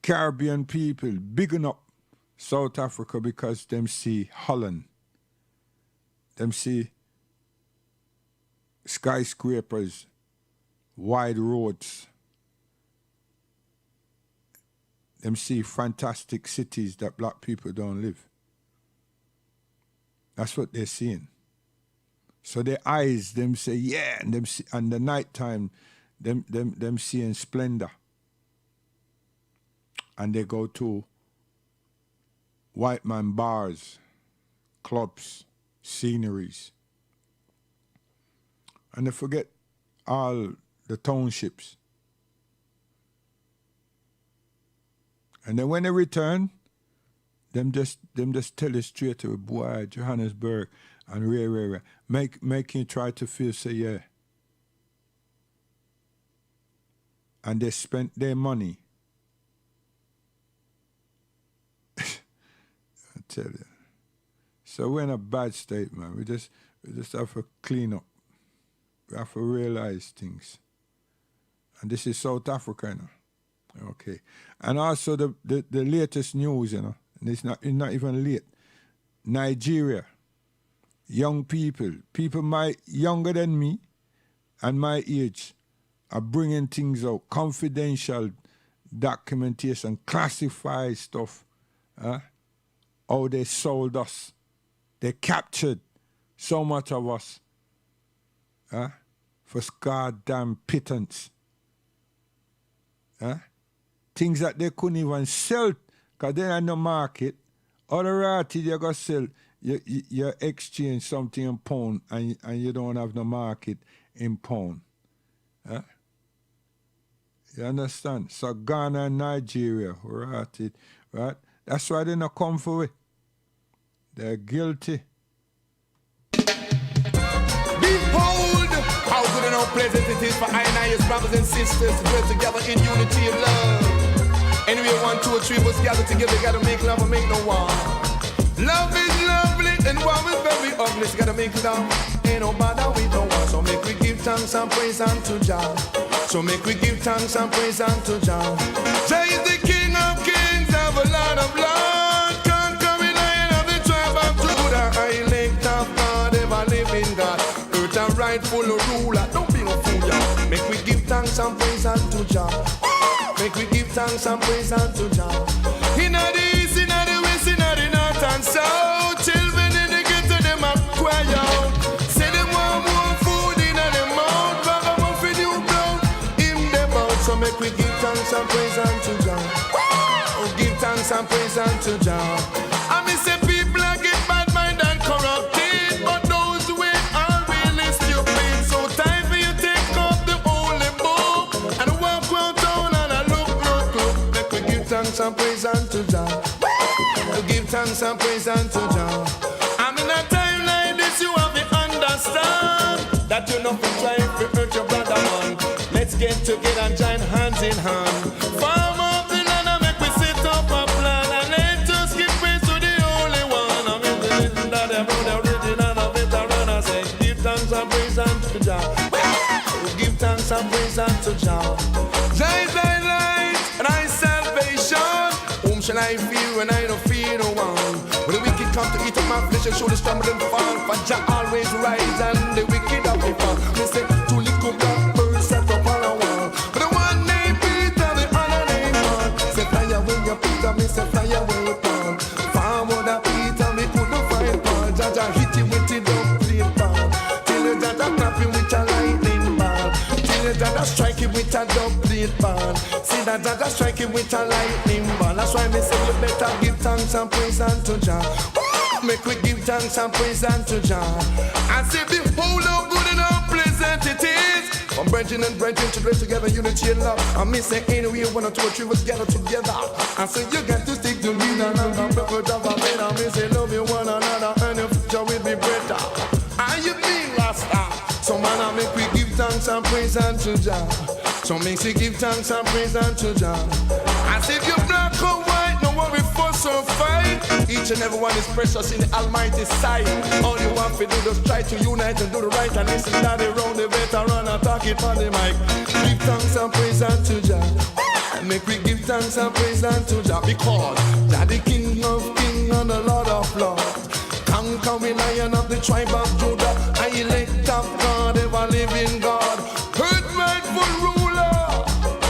J: Caribbean people bigging up South Africa because them see Holland. Them see skyscrapers, wide roads. Them see fantastic cities that black people don't live. That's what they're seeing. So their eyes, them say, yeah, and them see, and the nighttime, them seeing splendor. And they go to white man bars, clubs, sceneries. And they forget all the townships. And then when they return, them just tell you straight away, boy, Johannesburg and rare. Make you try to feel, say, yeah. And they spent their money. I tell you. So we're in a bad state, man. We just have to clean up. We have to realize things. And this is South Africa, you know. Okay. And also the latest news, you know. And it's not even late. Nigeria, young people younger than me and my age are bringing things out, confidential documentation, classified stuff. How they sold us. They captured so much of us. For goddamn pittance. Things that they couldn't even sell because they're in the market. Other artists you go sell, you exchange something in pound and you don't have the market in pound. You understand? So Ghana and Nigeria, right? That's why they not come for it. They're guilty.
K: Behold, how good and how pleasant it is for I and his brothers and sisters to dwell together in unity and love. Anyway, 1, 2, or 3 of us gather together, gotta make love and make no war. Love is lovely and war is very ugly. So gotta make love, ain't no bother with no war. So make we give thanks and praise unto Jah. So make we give thanks and praise unto Jah. Jah is the King of kings, of a Lord of lords, conquering Lion of the tribe of Judah, elect of God, ever living God, earth and rightful ruler. Don't be no fool, y'all. Make we give thanks and praise unto Jah. Make we give thanks and praise unto Jah. Inna the east, inna the west, inna the north and south, children in the ghetto them a cry out. Say them want more food inna them mouth, vagabond for new blood in them out. So make we give thanks and praise unto Jah. Oh, give thanks and praise unto Jah. I me say people a get bad mind and corrupted, but those who are really stupid. So time for you take up the holy book and walk round town and a look. Make we give thanks and praise unto Jah. To give thanks and praise unto Jah. And in a time like this you have to understand that you not try to hurt your brother man. Let's get together and join hands in hand. Farm up the land and make we set up a plan and
B: they brought the original of veteran. I say, give thanks and praise unto Jah. Give thanks and praise unto Jah. Jah is thy light and thy salvation. Whom shall I fear when I don't fear no one? When the wicked come to eat up my flesh and show the stumble and fall, for Jah always rise and the wicked up the fall. They say, two little black birds set up on a wall, but the one named Peter, the other named Paul. Say, fly away your Peter, me say, fly away Paul. Farmer that Peter, me couldn't find Paul. Jah hit him with the dumb plate ball, till the Jah clap him with a lightning ball, till the Jah strike him with a dumb plate ball. See that Jah strike him with a lightning ball. That's why me say you better give thanks and praise unto Jah. Make we give thanks and praise unto Jah. I say behold how good and how pleasant it is. From brethren and brethren to dwell together, unity and love. I mean say anyway, 1 or 2 or 3 was gathered together. I say you got to stick to me and I'm not perfect of a man. I mean say love you one another and your future will be better. And you be Rasta. So man I make we give thanks and praise unto Jah. So make we give thanks and praise unto Jah. I say if you're black or white, no worry fuss or fight. Each and every one is precious in the Almighty sight. All you want to do is try to unite and do the right and listen to the round the veteran and talk it on the mic. Give thanks and praise unto Jah. Make we give thanks and praise unto Jah, because Jah the King of Kings and the Lord of Lords, conquering Lion of the tribe of Judah, I elect of God, ever living God, earth rightful ruler.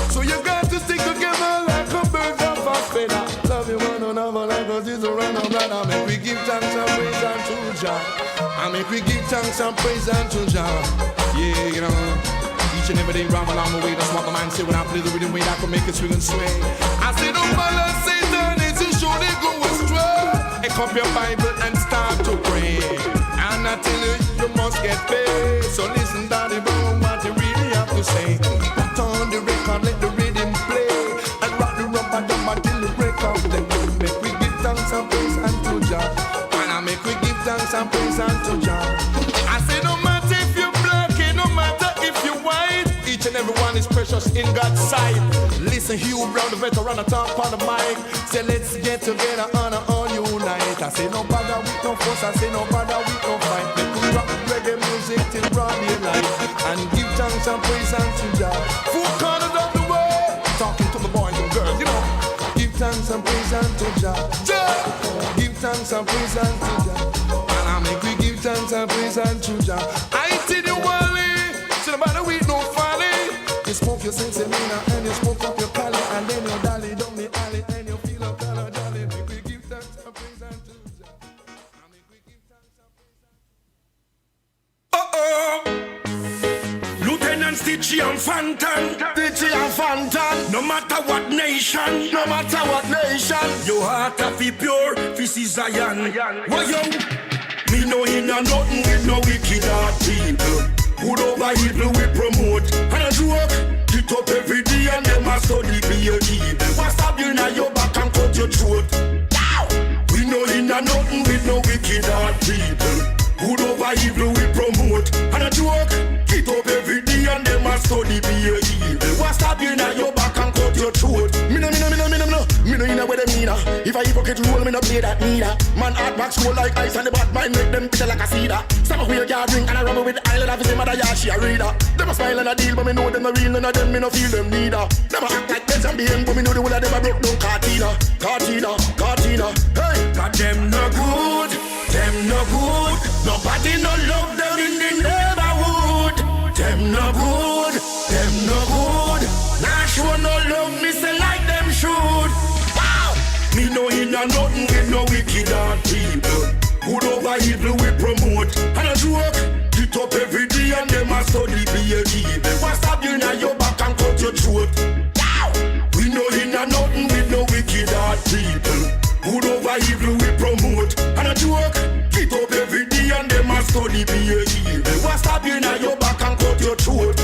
B: So you got to stick together like a bird of a feather. Love you one another like a sister and a brother. Make we give thanks and praise unto Jah. I make we give thanks and praise unto Jah. Yeah, you know. Each and every day round along the way, that's what the man say when I play the rhythm way that can make it swing and sway. I say no matter Satan, it's a show they go astray. Pick up your Bible and start to pray. And I tell you, you must get paid. So listen down the road, what you really have to say. Put on the record, let the rhythm play, and rock the rubber dub until the break of the day. Make we give thanks and praise unto Jah. And I make we give thanks and praise unto Jah. I say no matter if you're black, no matter if you're white, each and every one is precious in God's sight. Listen, Hugh Brown, the veteran, talk on the mic. Say let's get together and all unite. I say no bother with no fuss, I say no bother with no fight. Make we rock reggae music till broad daylight and give thanks and praise unto Jah. 4 corners of the world, talking to the boys and girls, you know. Give thanks and praise unto Jah. Give thanks and praise unto Jah. And I make we give thanks and praise unto Jah. I see the wally, see the matter with no folly. You smoke your sense of mina and you smoke up your collar, and then you dolly down the alley and you feel a color jolly. Make we give thanks and praise unto Jah. I make we give thanks and praise unto Jah.
L: Lieutenant Stitchy and Fantan, Stitchy and Fantan. No matter what nation, no matter what nation, your heart a fi pure, fi see Zion. Why yo? Me no inna nothing with no wicked heart people. Good over evil we promote, and a joke. Get up every day and them a study be your evil. What's up you now your back and cut your throat? We no inna nothing with no wicked heart people. Good over evil we promote, and a joke. Get up every day and them a study be your evil. What's up you now your back and cut your throat? Me no inna where them inna. If I hypocrite rule, me no play that neither. Man heart back roll like ice and the bad mind make them bitter like a cedar. Some of we a drink and a rubber with the island of his mother, yeah, she a reader. Them a smile and a deal, but me know them no real, none of them me no feel them neither. Them a act like Benz and behave, but me know the whole of them a broke down Cartina. Hey, but them no good, them no good. Nobody no love them in the neighborhood. Them no good, them no good. Nah sure no love me say like them should. Wow, me no inna nothing with no wicked heart people. Good over evil we promote, and a joke. Get up every day and them a study be a evil. What's up you now your back and cut your throat? We no inna nothing with no wicked heart people. Good over evil we promote, and a joke. Get up every day and them a study be a evil. What's up you now your back and cut your throat?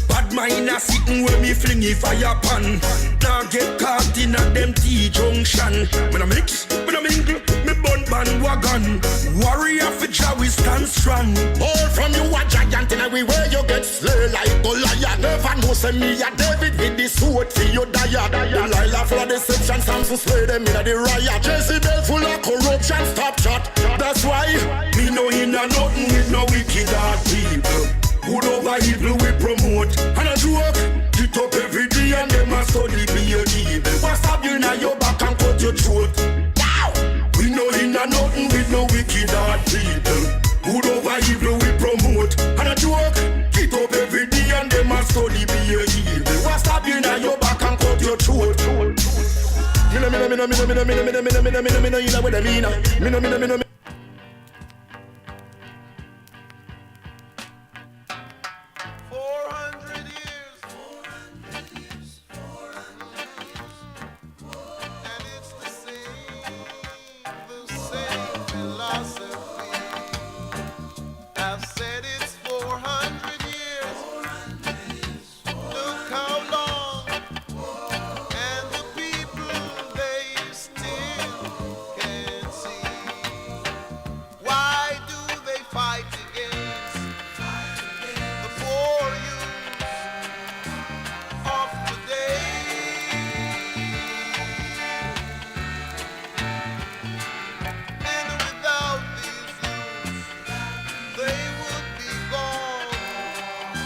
L: Bad mind a sitting where me flingy fire pan. Now get caught in a them T-junction. Me no mix, me no mingle, me bun bandwagon. Warrior for Jah we stand strong. All from you a giant in everywhere you get slay like Goliath. Never know say me a David with the sword for your diet. Delilah full of deception, Samson slay them in the riot. Jezebel full of corruption, stop shot. The That's why me no in a nothing with no wicked heart people. Good over evil we promote. And a joke, get up every day and them a study be your evil. What's up you now your back and cut your throat. We no in a nothing with no wicked heart people. Good over evil we promote. And a joke, get up every day and them a study be your evil. What's up you now your back and cut your throat. Me no, you know what I mean. Me no.
B: 400 years. And it's the same philosophy. I've said it's 400 years. Look how long. And the people, they still can't see. Why do they fight against the poor youth of today? And without these youths, they would be gone,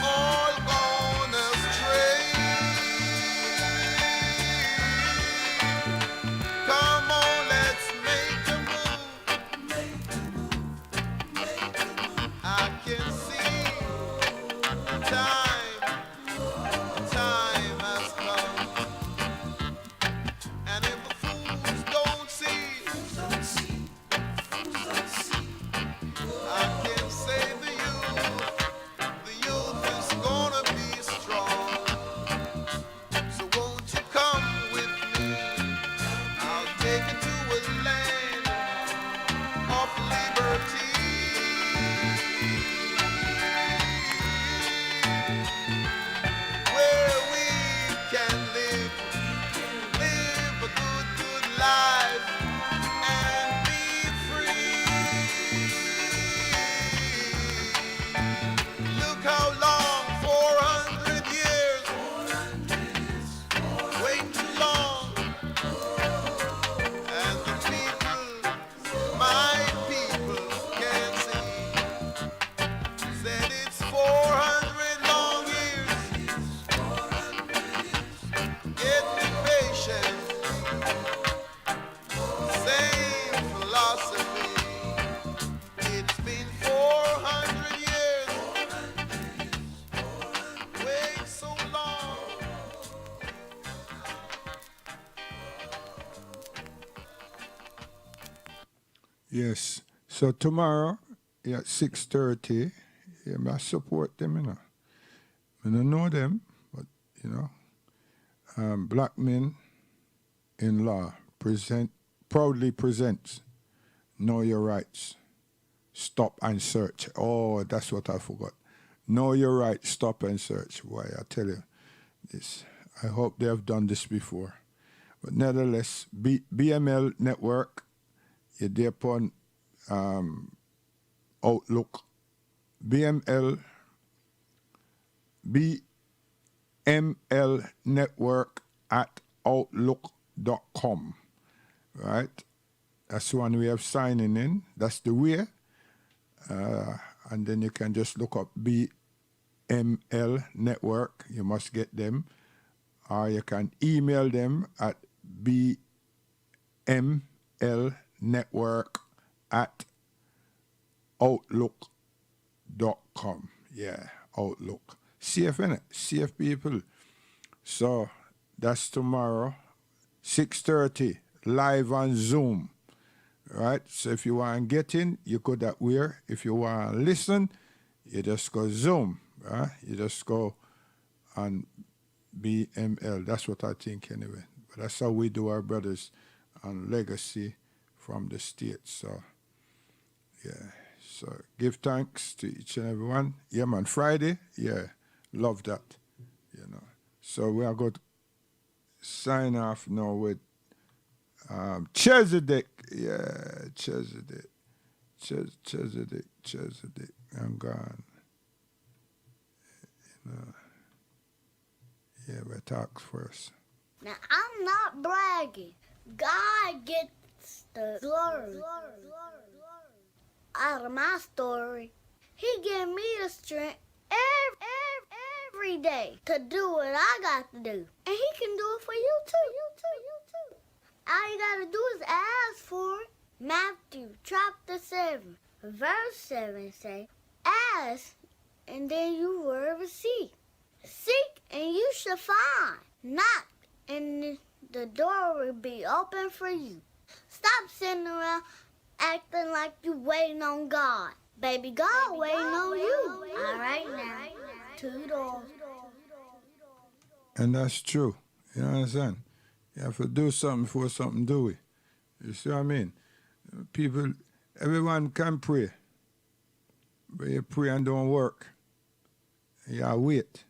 B: all gone astray. Come on, let's make a move. I can see time has come. And if the fools don't see, I can say the youth is gonna be strong. So won't you come with me? I'll take you to a land of liberty. Where we can live a good life and be free. Look how long, 400 years, way too long. And the people, my people, can't see. Said it's 400 long years. Get me patient. Same philosophy. It's been 400 years. Wait so long.
J: Yes. So tomorrow, at 6:30, I support them, I don't know them, but, Black Men in Law proudly presents Know Your Rights, Stop and Search. Oh, that's what I forgot. Know Your Rights, Stop and Search. Why, I tell you this. I hope they have done this before. But nevertheless, BML Network, you're there upon Outlook. BML Network at outlook.com. Right? That's one way of signing in. That's the way. And then you can just look up BML Network. You must get them. Or you can email them at bmlnetwork at outlook.com. Yeah, Outlook. Safe, innit? Safe people. So that's tomorrow, 6:30, live on Zoom. Right? So if you want to get in, you go that way. If you want to listen, you just go Zoom. Right? You just go on BML. That's what I think anyway. But that's how we do our brothers on Legacy from the States. So, yeah. So give thanks to each and every one. Yeah, man. Friday, yeah. Love that. So we are going to sign off now with Chesedek. Yeah, Chesedek. Chesedek. I'm gone. Yeah, we talk first.
M: Now, I'm not bragging. God gets the glory. out of my story. He gave me the strength every day to do what I got to do. And he can do it for you too. All you gotta do is ask for it. Matthew chapter 7, verse 7 say, ask and then you will receive. Seek and you shall find. Knock and the door will be open for you. Stop sitting around acting like you waiting on God. Baby, God waiting on you. All right now. 2 doors.
J: And that's true. You understand? You have to do something before something do it. You see what I mean? People, everyone can pray. But you pray and don't work. You wait.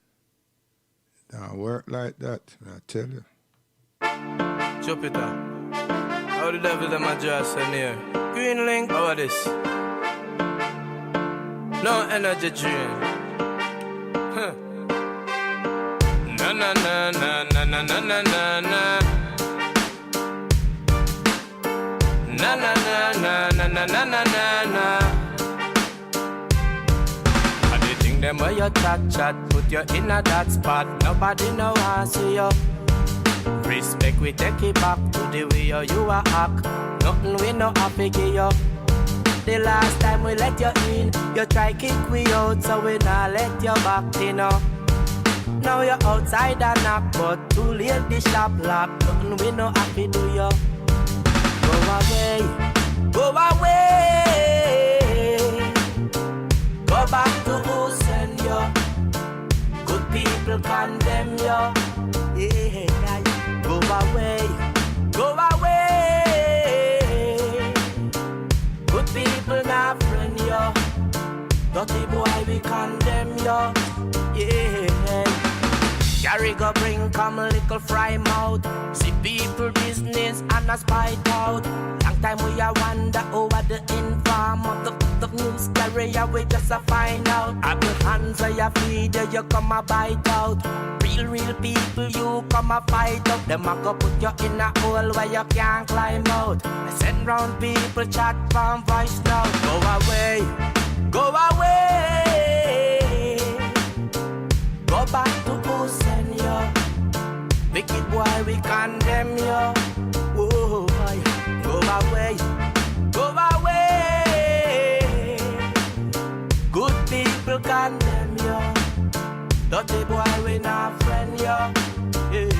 J: Don't work like that, I tell you.
N: Jupiter, how the devil them a just in here? Green link, how are this? No energy drain. Huh. Na na na na na na na na na na. Na na na na na na na na na. And the thing them where you chat, put you in a that spot. Nobody know I see you. Respect we take it back to the way you a act. Nothing we no happy give you. The last time we let you in, you try kick we out, so we not let you back in. Now you're outside and knock, but too late the shop lock. Nothing we no happy do you. Go away, go away. Go back to who send you. Good people condemn you. Yeah, go away, go away. Good people not friend you. Dirty boy we condemn you. Yeah. Carry go bring come a little fry mouth. See people business and a spite out. Long time we a wonder over the inform of the news carrier we just a find out. At the hands where you feed you come a bite out. Real people you come a fight up. Them a go put you in a hole where you can't climb out. I send round people chat from voice now. Go away, go away. Go back to who send you. Wicked boy we condemn you. Whoa, go away, go away. Good people condemn you. Dirty boy we not friend you. Yeah.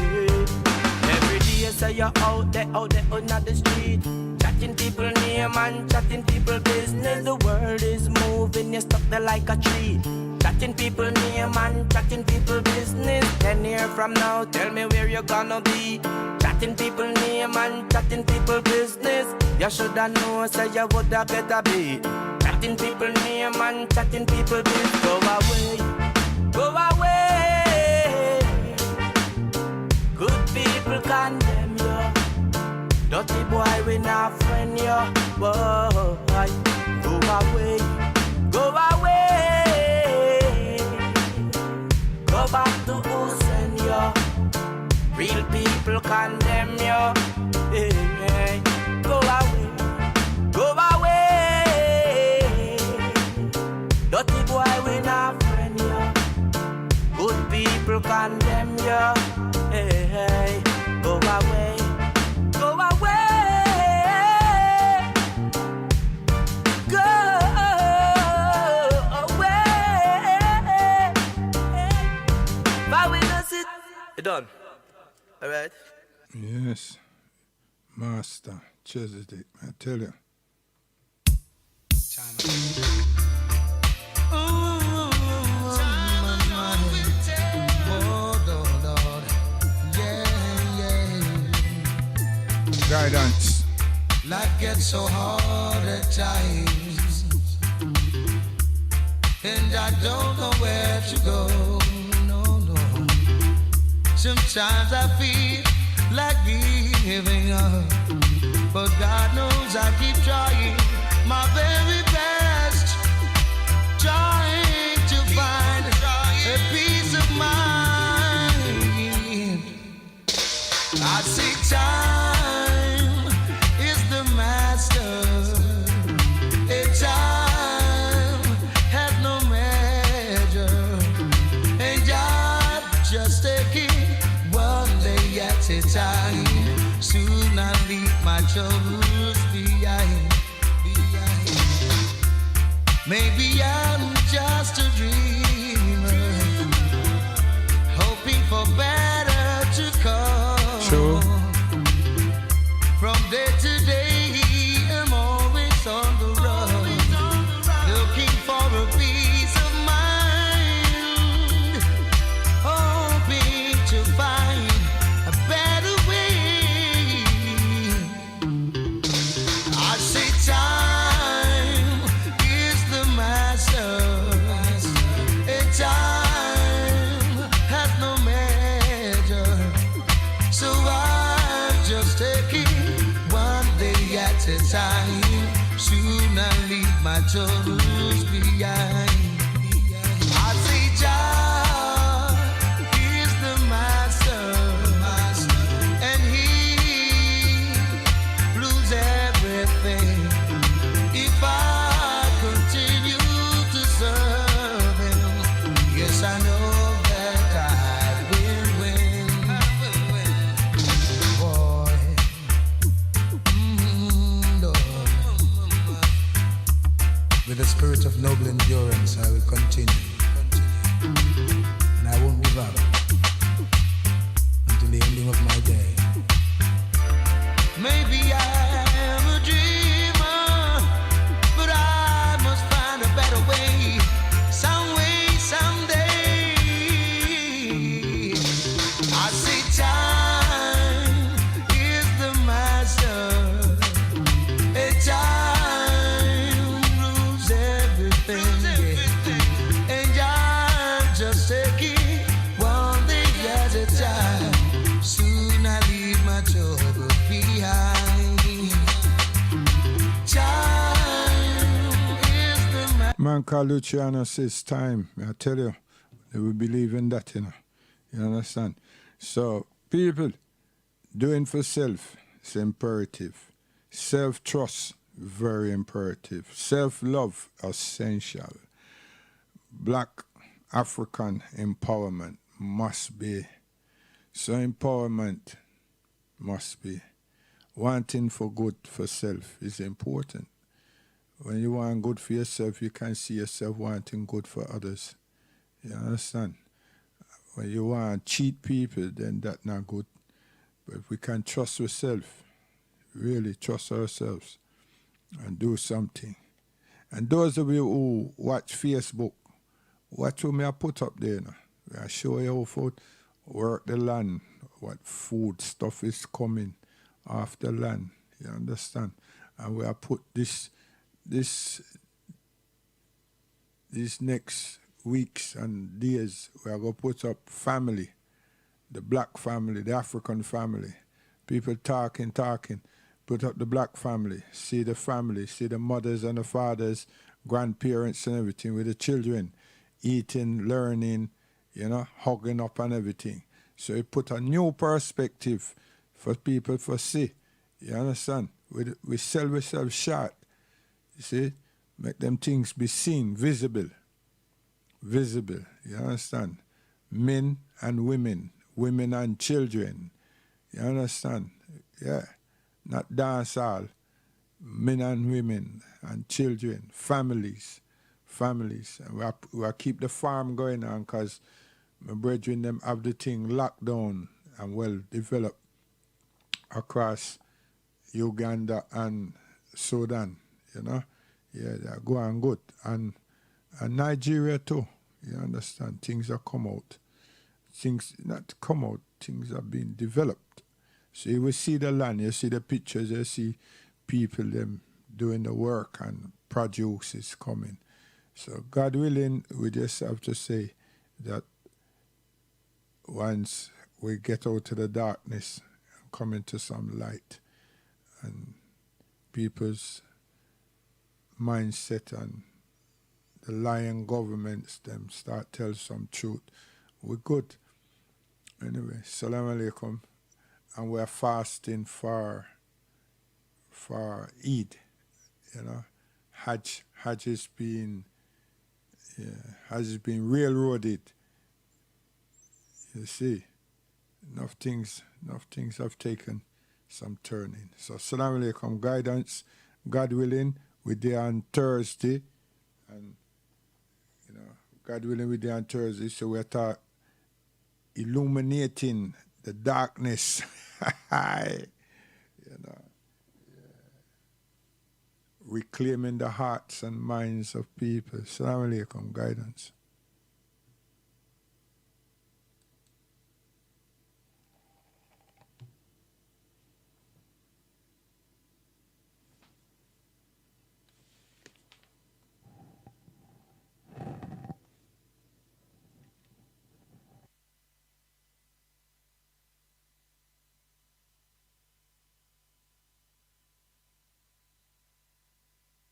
N: Every day say you're out there on the street, chatting people name and chatting people business. The world is moving, you stuck there like a tree. Chatting people name and chatting people business. 10 years from now, tell me where you gonna be. Chatting people name and chatting people business. You shoulda know, say you woulda better be. Chatting people name and chatting people business. Go away, go away. Good people condemn you. Dirty boy we not friend you. Whoa, go away, go away. Go back to who send you. Real people condemn you. Hey, go away, go away. Dirty boy we not friend you. Good people condemn you. Hey, go away, go away. Go away. But we does it. You done? All right.
J: Yes, Master Chesedek, I tell you. Guidance.
O: Life gets so hard at times, and I don't know where to go. No. Sometimes I feel like giving up, but God knows I keep trying my very best, trying to find a peace of mind. I see time is the master. It's time. time. Soon I'll leave my troubles behind. Maybe I'm just a dreamer, hoping for better to come.
J: Sure.
O: From day to day, I'm always on the run, looking for a peace of mind, hoping to find a better way. I say time is the master, and time has no measure. So I'm just taking one day at a time. Soon I'll leave my troubles behind. I say Jah is the master, and he rules everything. If I continue to serve him, yes, I know that I will win. Boy, Lord. With a spirit of noble endurance, I will continue. And I won't give up until the ending of my day. Maybe I am a dreamer, but I must find a better way. Some way, someday. I say time is the master. A time rules everything. And I'm just taking one day at a time. Soon I leave my trouble behind. Time is the
J: Man called Luciano says time. I tell you, they will believe in that, you know. You understand? So, people, doing for self is imperative. Self-trust, very imperative. Self-love, essential. Black African empowerment must be. So empowerment must be. Wanting for good for self is important. When you want good for yourself, you can see yourself wanting good for others. You understand? When you want to cheat people, then that's not good. But if we can trust ourselves, really trust ourselves, and do something. And those of you who watch Facebook, watch what I put up there now. I show you how to work the land, what food stuff is coming off the land. You understand? And we have put these next weeks and days, we are going to put up family, the black family, the African family. People talking. Put up the black family, see the mothers and the fathers, grandparents and everything with the children, eating, learning, you know, hugging up and everything. So it put a new perspective for people to see. You understand? We sell ourselves short. You see? Make them things be seen, visible. You understand? Men and women and children. You understand? Yeah. Not dance all. Men and women and children, families. And we keep the farm going on because my brethren them have the thing locked down and well developed across Uganda and Sudan, you know. Yeah, they're going good. And Nigeria too, you understand. Things are come out. Things not come out, things are being developed. So you will see the land, you see the pictures, you see people them doing the work and produce is coming. So God willing, we just have to say that once we get out of the darkness and come into some light and people's mindset and the lying governments them start tell some truth, we're good. Anyway, salam alaikum. And we're fasting for Eid, you know. Hajj has been railroaded, you see. enough things have taken some turning. So Assalamu alaikum, guidance. God willing, we're there on Thursday. And God willing, we're there on Thursday. So we're illuminating the darkness. Reclaiming the hearts and minds of people. Assalamu alaikum, guidance.